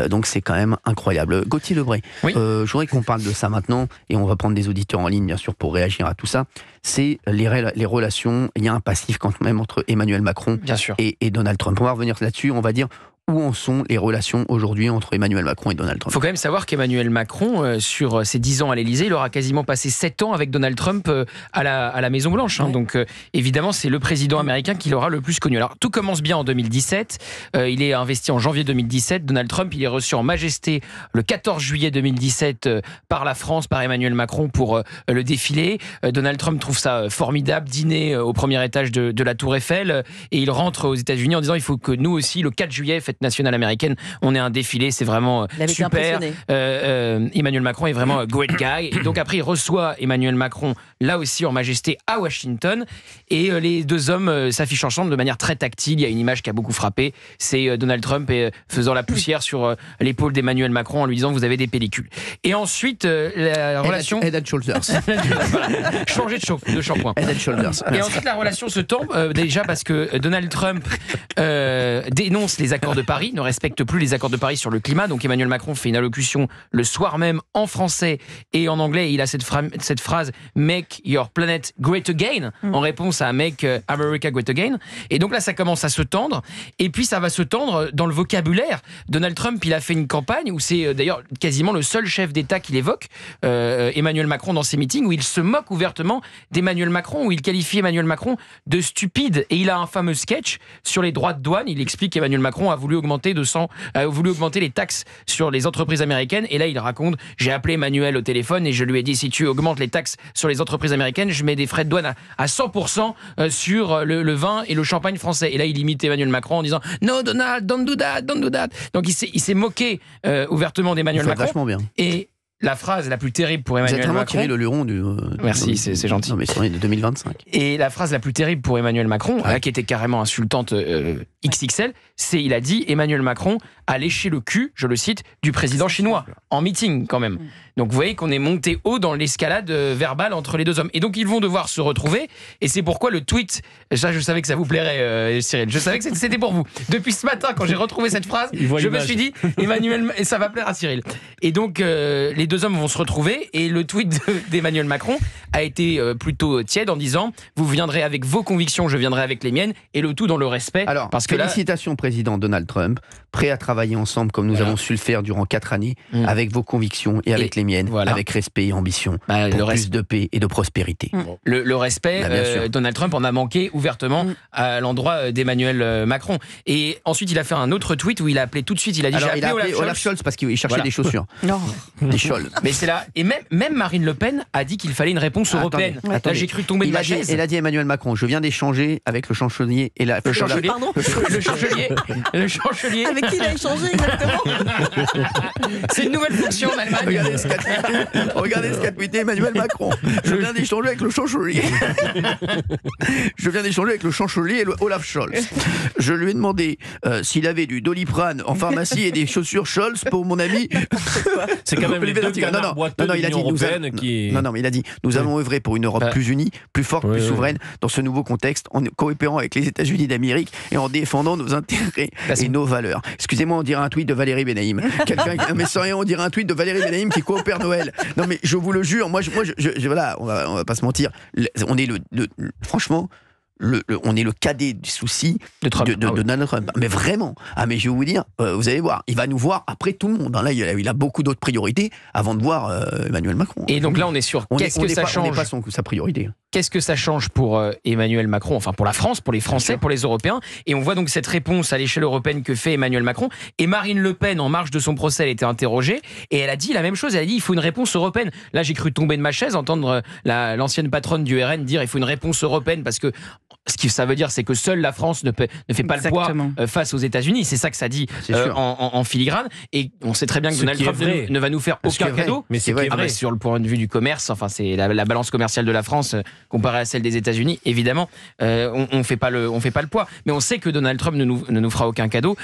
Donc c'est quand même incroyable. Gauthier Lebray, je voudrais qu'on parle de ça maintenant, et on va prendre des auditeurs en ligne, bien sûr, pour réagir à tout ça. C'est les relations, il y a un passif quand même entre Emmanuel Macron et Donald Trump. On va revenir là-dessus, on va dire où en sont les relations aujourd'hui entre Emmanuel Macron et Donald Trump. Il faut quand même savoir qu'Emmanuel Macron, sur ses 10 ans à l'Élysée, il aura quasiment passé 7 ans avec Donald Trump à la Maison-Blanche. Donc évidemment, c'est le président américain qui l'aura le plus connu. Alors tout commence bien en 2017. Il est investi en janvier 2017. Donald Trump, il est reçu en majesté le 14 juillet 2017 par la France, par Emmanuel Macron pour le défilé. Donald Trump trouve ça formidable, dîner au premier étage de la Tour Eiffel, et il rentre aux États-Unis en disant il faut que nous aussi, le 4 juillet, fête nationale américaine, on ait un défilé, c'est vraiment super. Emmanuel Macron est vraiment un great guy. Et donc après, il reçoit Emmanuel Macron là aussi en majesté à Washington, et les deux hommes s'affichent ensemble de manière très tactile. Il y a une image qui a beaucoup frappé, c'est Donald Trump faisant la poussière sur l'épaule d'Emmanuel Macron en lui disant vous avez des pellicules. Et ensuite la relation Head and Shoulders. Voilà. Changer de shampoing. Head and Shoulders. Et ensuite la relation se tend déjà parce que Donald Trump dénonce les accords de Paris, ne respecte plus les accords de Paris sur le climat. Donc Emmanuel Macron fait une allocution le soir même en français et en anglais. Et il a cette phrase Make your planet great again, en réponse à Make America great again. Et donc là, ça commence à se tendre. Et puis ça va se tendre dans le vocabulaire. Donald Trump, il a fait une campagne où c'est d'ailleurs quasiment le seul chef d'État qu'il évoque, Emmanuel Macron, dans ses meetings, où il se moque ouvertement d'Emmanuel Macron, où il qualifie Emmanuel Macron de stupide. Et il a un fameux sketch sur les droits de douane. Il explique qu'Emmanuel Macron a voulu augmenter les taxes sur les entreprises américaines. Et là, il raconte, j'ai appelé Emmanuel au téléphone et je lui ai dit, si tu augmentes les taxes sur les entreprises américaines, je mets des frais de douane à 100% sur le vin et le champagne français. Et là, il imite Emmanuel Macron en disant, no Donald, don't do that, don't do that. Donc il s'est moqué ouvertement d'Emmanuel Macron. Vachement bien. Et la phrase la plus terrible pour Emmanuel Macron... Thierry Leluron du... Merci, c'est gentil. Non, mais c'est de 2025. Et la phrase la plus terrible pour Emmanuel Macron, qui était carrément insultante XXL, c'est il a dit Emmanuel Macron a léché le cul, je le cite, du président chinois, en meeting quand même. Donc vous voyez qu'on est monté haut dans l'escalade verbale entre les deux hommes. Et donc ils vont devoir se retrouver, et c'est pourquoi le tweet, ça je savais que ça vous plairait Cyril, je savais que c'était pour vous. Depuis ce matin, quand j'ai retrouvé cette phrase, je me suis dit, Emmanuel, ça va plaire à Cyril. Et donc les deux hommes vont se retrouver, et le tweet d'Emmanuel Macron a été plutôt tiède en disant, vous viendrez avec vos convictions, je viendrai avec les miennes, et le tout dans le respect. Alors, parce que félicitations président Donald Trump, prêt à travailler ensemble comme nous avons su le faire durant 4 années, avec vos convictions et avec les miennes, avec respect et ambition, pour plus de paix et de prospérité. Le respect, Donald Trump en a manqué ouvertement à l'endroit d'Emmanuel Macron. Et ensuite, il a fait un autre tweet où il a appelé tout de suite, il a dit, il a appelé Olaf Scholz parce qu'il cherchait des chaussures. Non. Des Scholz. Scholz. Mais c'est là. Et même Marine Le Pen a dit qu'il fallait une réponse européenne. Là, j'ai cru tomber de ma chaise. Elle a dit Emmanuel Macron, je viens d'échanger avec le chancelier et la. Le chancelier. Le chancelier. Avec qui il a échangé exactement? C'est une nouvelle fonction en Allemagne. Regardez ce qu'a tweeté Emmanuel Macron. Je viens d'échanger avec le chancelier. Je viens d'échanger avec le chancelier et Olaf Scholz. Je lui ai demandé s'il avait du Doliprane en pharmacie et des chaussures Scholz pour mon ami. C'est quand même les deux canards boiteux de l'Union européenne qui... Non, mais il a dit, nous allons œuvrer pour une Europe plus unie, plus forte, plus souveraine, dans ce nouveau contexte, en coopérant avec les États-Unis d'Amérique et en défendant nos intérêts et nos valeurs. Excusez-moi, on dirait un tweet de Valérie Benaïm. Mais sans rien, on dirait un tweet de Valérie Benaïm qui coopère Noël. Non, mais je vous le jure, moi, voilà, on va pas se mentir, on est franchement... on est le cadet du souci de Donald Trump. Mais vraiment. Mais je vais vous dire, vous allez voir, il va nous voir après tout le monde. Là, il a beaucoup d'autres priorités avant de voir Emmanuel Macron. Et donc là, on est sur qu'est-ce que ça change. On n'est pas sa priorité. Qu'est-ce que ça change pour Emmanuel Macron, enfin pour la France, pour les Français, pour les Européens? Et on voit donc cette réponse à l'échelle européenne que fait Emmanuel Macron. Et Marine Le Pen, en marge de son procès, elle était interrogée et elle a dit la même chose. Elle a dit il faut une réponse européenne. Là, j'ai cru tomber de ma chaise, entendre l'ancienne patronne du RN dire il faut une réponse européenne parce que ce que ça veut dire, c'est que seule la France ne fait pas le poids face aux États-Unis. C'est ça que ça dit en filigrane. Et on sait très bien que Donald Trump ne va nous faire aucun cadeau. Mais c'est vrai. Sur le point de vue du commerce, enfin c'est la balance commerciale de la France comparée à celle des États-Unis. Évidemment, on fait pas le poids. Mais on sait que Donald Trump ne nous fera aucun cadeau.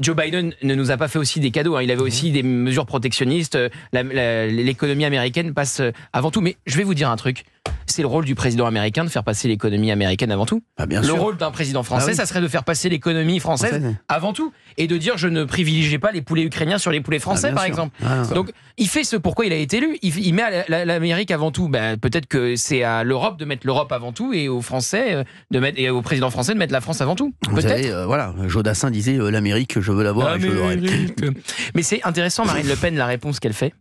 Joe Biden ne nous a pas fait aussi des cadeaux. Il avait aussi des mesures protectionnistes. L'économie américaine passe avant tout. Mais je vais vous dire un truc. C'est le rôle du président américain de faire passer l'économie américaine avant tout. Le rôle d'un président français, ça serait de faire passer l'économie française avant tout. Et de dire je ne privilégie pas les poulets ukrainiens sur les poulets français, par exemple. Donc, il fait ce pourquoi il a été élu. Il met l'Amérique avant tout. Peut-être que c'est à l'Europe de mettre l'Europe avant tout et aux Français et au président français de mettre la France avant tout. Peut-être. Voilà, Jodassin disait l'Amérique, je veux l'avoir et je l'aurai. Mais c'est intéressant, Marine Le Pen, la réponse qu'elle fait.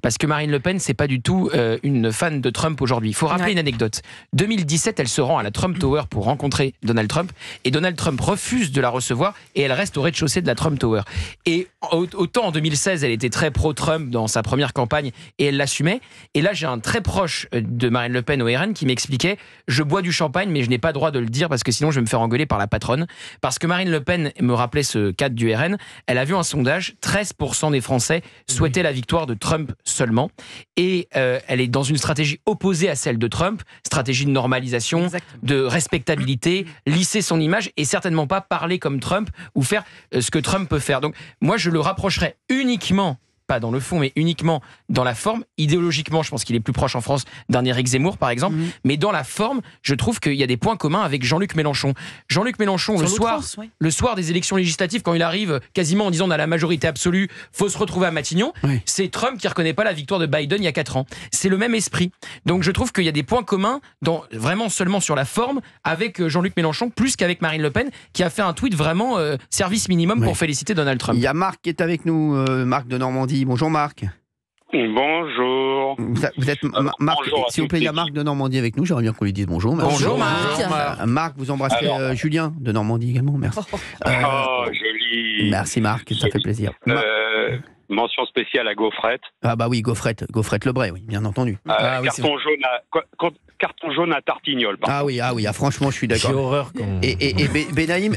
Parce que Marine Le Pen, c'est pas du tout une fan de Trump aujourd'hui. Il faut rappeler une anecdote. 2017, elle se rend à la Trump Tower pour rencontrer Donald Trump et Donald Trump refuse de la recevoir et elle reste au rez-de-chaussée de la Trump Tower. Et autant en 2016, elle était très pro-Trump dans sa première campagne et elle l'assumait. Et là, j'ai un très proche de Marine Le Pen au RN qui m'expliquait je bois du champagne, mais je n'ai pas le droit de le dire parce que sinon je vais me faire engueuler par la patronne. Parce que Marine Le Pen me rappelait ce cadre du RN. Elle a vu un sondage 13% des Français souhaitaient la victoire de Trump seulement. Et elle est dans une stratégie opposée à celle de Trump, stratégie de normalisation, de respectabilité, lisser son image et certainement pas parler comme Trump ou faire ce que Trump peut faire. Donc moi, je le rapprocherais uniquement, pas dans le fond, mais uniquement dans la forme. Idéologiquement, je pense qu'il est plus proche en France d'un Éric Zemmour, par exemple. Mais dans la forme, je trouve qu'il y a des points communs avec Jean-Luc Mélenchon. Jean-Luc Mélenchon, le soir des élections législatives, quand il arrive quasiment en disant on a la majorité absolue, faut se retrouver à Matignon, c'est Trump qui reconnaît pas la victoire de Biden il y a 4 ans. C'est le même esprit. Donc je trouve qu'il y a des points communs vraiment seulement sur la forme avec Jean-Luc Mélenchon, plus qu'avec Marine Le Pen, qui a fait un tweet vraiment service minimum pour féliciter Donald Trump. Il y a Marc qui est avec nous, Marc de Normandie. Bonjour Marc. Bonjour. Vous êtes Marc, s'il vous plaît, il y a Marc de Normandie avec nous. J'aimerais bien qu'on lui dise bonjour. Bonjour Marc. Marc, vous embrasserez Julien de Normandie également. Merci. Joli. Merci Marc, ça fait plaisir. Mention spéciale à Gaufrette. Ah bah oui, Gaufrette Lebray, oui, bien entendu. Carton jaune à Tartignol. Ah oui, franchement, je suis d'accord. J'ai horreur. Et Benaïm,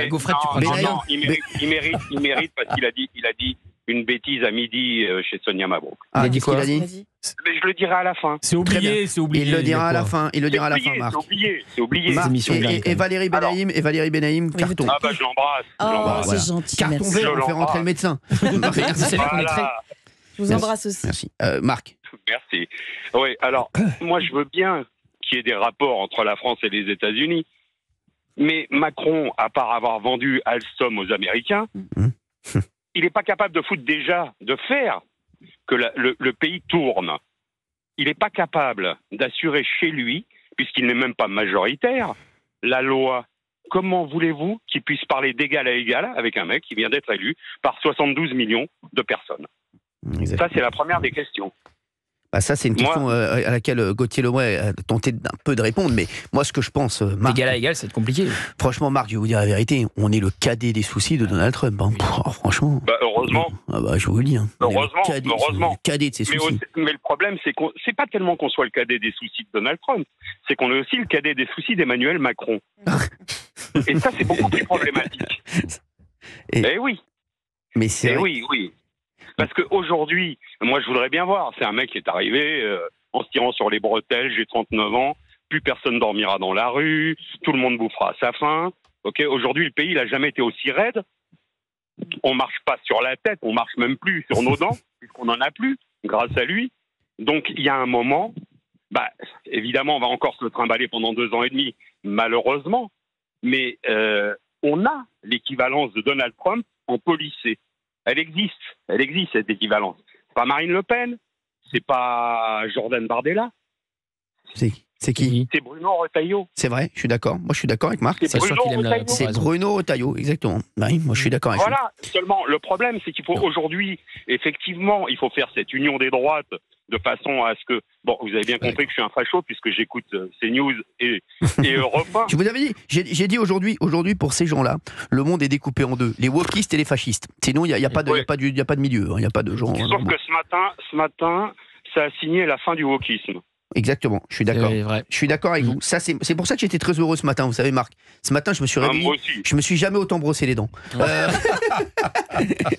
Gaufrette, tu prends non, il mérite parce qu'il a dit une bêtise à midi chez Sonia Mabrouk. Il a dit quoi? Mais je le dirai à la fin. C'est oublié. Il le dira à la fin. Marc. C'est oublié. Et Valérie Benaïm, carton. Ah bah je l'embrasse. C'est gentil. Carton vert, on fait rentrer le médecin. Je vous embrasse aussi. Merci. Marc. Merci. Oui, alors, moi je veux bien qu'il y ait des rapports entre la France et les États-Unis, mais Macron, à part avoir vendu Alstom aux Américains, il n'est pas capable de faire que le pays tourne. Il n'est pas capable d'assurer chez lui, puisqu'il n'est même pas majoritaire, la loi. Comment voulez-vous qu'il puisse parler d'égal à égal avec un mec qui vient d'être élu par 72 millions de personnes? Ça, c'est la première des questions. Ça, c'est une question à laquelle Gauthier Lebray a tenté d'un peu de répondre, mais moi, ce que je pense, Marc... Égal à égal, c'est compliqué. Franchement, Marc, je vais vous dire la vérité, on est le cadet des soucis de Donald Trump. Franchement... Heureusement. Ah bah, je vous le dis. Hein. Heureusement. Cadet de ses soucis. Mais le problème, c'est pas tellement qu'on soit le cadet des soucis de Donald Trump, c'est qu'on est aussi le cadet des soucis d'Emmanuel Macron. Et ça, c'est beaucoup plus problématique. Eh oui. Mais c'est vrai. Oui. Parce qu'aujourd'hui, moi, je voudrais bien voir. C'est un mec qui est arrivé en se tirant sur les bretelles. J'ai 39 ans. Plus personne dormira dans la rue. Tout le monde bouffera à sa faim. Ok. Aujourd'hui, le pays, il n'a jamais été aussi raide. On marche pas sur la tête. On marche même plus sur nos dents, puisqu'on n'en a plus, grâce à lui. Donc, il y a un moment, évidemment, on va encore se trimballer pendant 2 ans et demi, malheureusement. Mais on a l'équivalence de Donald Trump en policé. Elle existe cette équivalence. C'est pas Marine Le Pen, c'est pas Jordan Bardella. C'est qui? C'est Bruno Retailleau. C'est vrai, je suis d'accord. Moi, je suis d'accord avec Marc. C'est Bruno Retailleau, exactement. Oui, moi, je suis d'accord avec lui. Voilà. Seulement, le problème, c'est qu'il faut aujourd'hui, effectivement, il faut faire cette union des droites de façon à ce que... Bon, vous avez bien compris que je suis un facho puisque j'écoute CNews et Europe 1. Je vous avais dit, j'ai dit aujourd'hui, pour ces gens-là, le monde est découpé en deux, les wokistes et les fascistes. Sinon, il n'y a pas de milieu, il n'y a pas de gens... Sauf que ce matin, ça a signé la fin du wokisme. Exactement, je suis d'accord. Je suis d'accord avec vous. Ça, c'est pour ça que j'étais très heureux ce matin, vous savez, Marc. Ce matin, je me suis réveillé, je me suis jamais autant brossé les dents.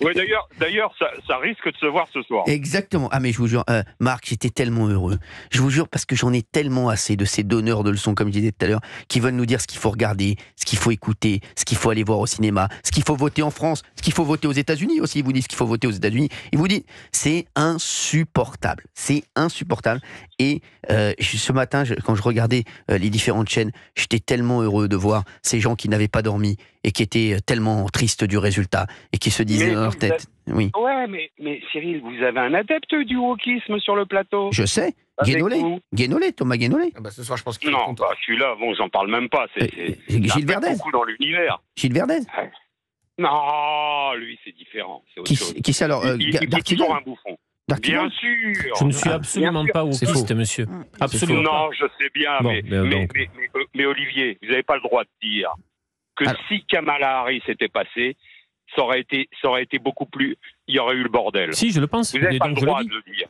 Oui, d'ailleurs, ça risque de se voir ce soir. Exactement. Ah, mais je vous jure, Marc, j'étais tellement heureux. Je vous jure, parce que j'en ai tellement assez de ces donneurs de leçons, comme je disais tout à l'heure, qui veulent nous dire ce qu'il faut regarder, ce qu'il faut écouter, ce qu'il faut aller voir au cinéma, ce qu'il faut voter en France, ce qu'il faut voter aux États-Unis aussi. Ils vous disent ce qu'il faut voter aux États-Unis. Ils vous disent, c'est insupportable. C'est insupportable. Et ce matin, quand je regardais les différentes chaînes, j'étais tellement heureux de voir ces gens qui n'avaient pas dormi et qui étaient tellement tristes du résultat et qui se disaient dans leur tête. Oui. Ouais, mais Cyril, vous avez un adepte du wokisme sur le plateau. Je sais. Guénolé, Thomas Guénolé. Ce soir, je pense qu'il non, celui-là, bon, j'en parle même pas. C'est Gilles Verdez. Beaucoup dans l'univers. Gilles Verdez. Ouais. Non, lui, c'est différent. Qui c'est alors il est toujours un bouffon. Bien sûr. Je ne suis absolument pas wokiste, monsieur. Absolument. Non, je sais bien, bon, mais Olivier, vous n'avez pas le droit de dire que si Kamala Harris était passée, ça aurait été beaucoup plus. Il y aurait eu le bordel. Si, je le pense. Vous n'avez pas le droit de le dire.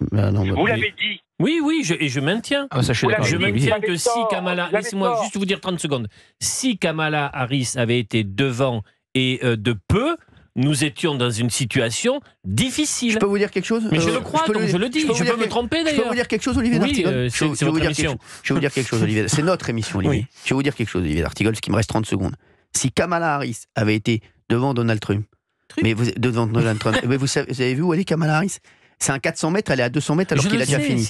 Vous l'avez dit. Oui, je maintiens. Je maintiens que si Kamala. Laissez-moi juste vous dire 30 secondes. Si Kamala Harris avait été devant et de peu, nous étions dans une situation difficile. Je peux vous dire quelque chose? Mais je le crois, donc je le dis. Je peux me tromper d'ailleurs. Je peux vous dire quelque chose, Olivier d'Artigol? C'est votre émission. Je vais vous dire quelque chose, Olivier. C'est notre émission, Olivier. Oui. Je vais vous dire quelque chose, Olivier d'Artigol, parce qu'il me reste 30 secondes. Si Kamala Harris avait été devant Donald Trump, mais vous avez vu où elle est, Kamala Harris? C'est un 400 mètres, elle est à 200 mètres alors qu'il a déjà fini.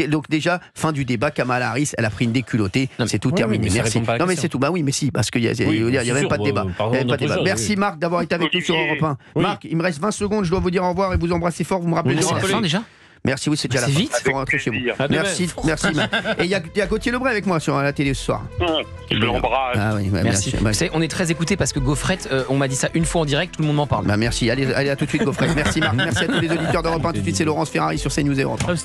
Donc déjà, fin du débat, Kamala Harris, elle a pris une déculottée, c'est tout terminé. Merci. Non mais c'est tout, oui mais si, parce qu'il n'y a même pas de débat. Merci Marc d'avoir été avec nous sur Europe 1. Marc, il me reste 20 secondes, je dois vous dire au revoir et vous embrasser fort, vous me rappelez. C'est la fin déjà? Merci, oui, c'est déjà la fin. C'est vite. Il faut rentrer chez vous. Merci. Et il y a Gauthier Lebray avec moi sur la télé ce soir. Je l'embrasse. Ah oui, merci. On est très écoutés parce que Gaufrette, on m'a dit ça une fois en direct, tout le monde m'en parle. Merci. Allez à tout de suite, Gaufrette. Merci Marc. Merci à tous les auditeurs d'Europe 1. Tout de suite, c'est Laurence Ferrari sur CNews et Europe 1.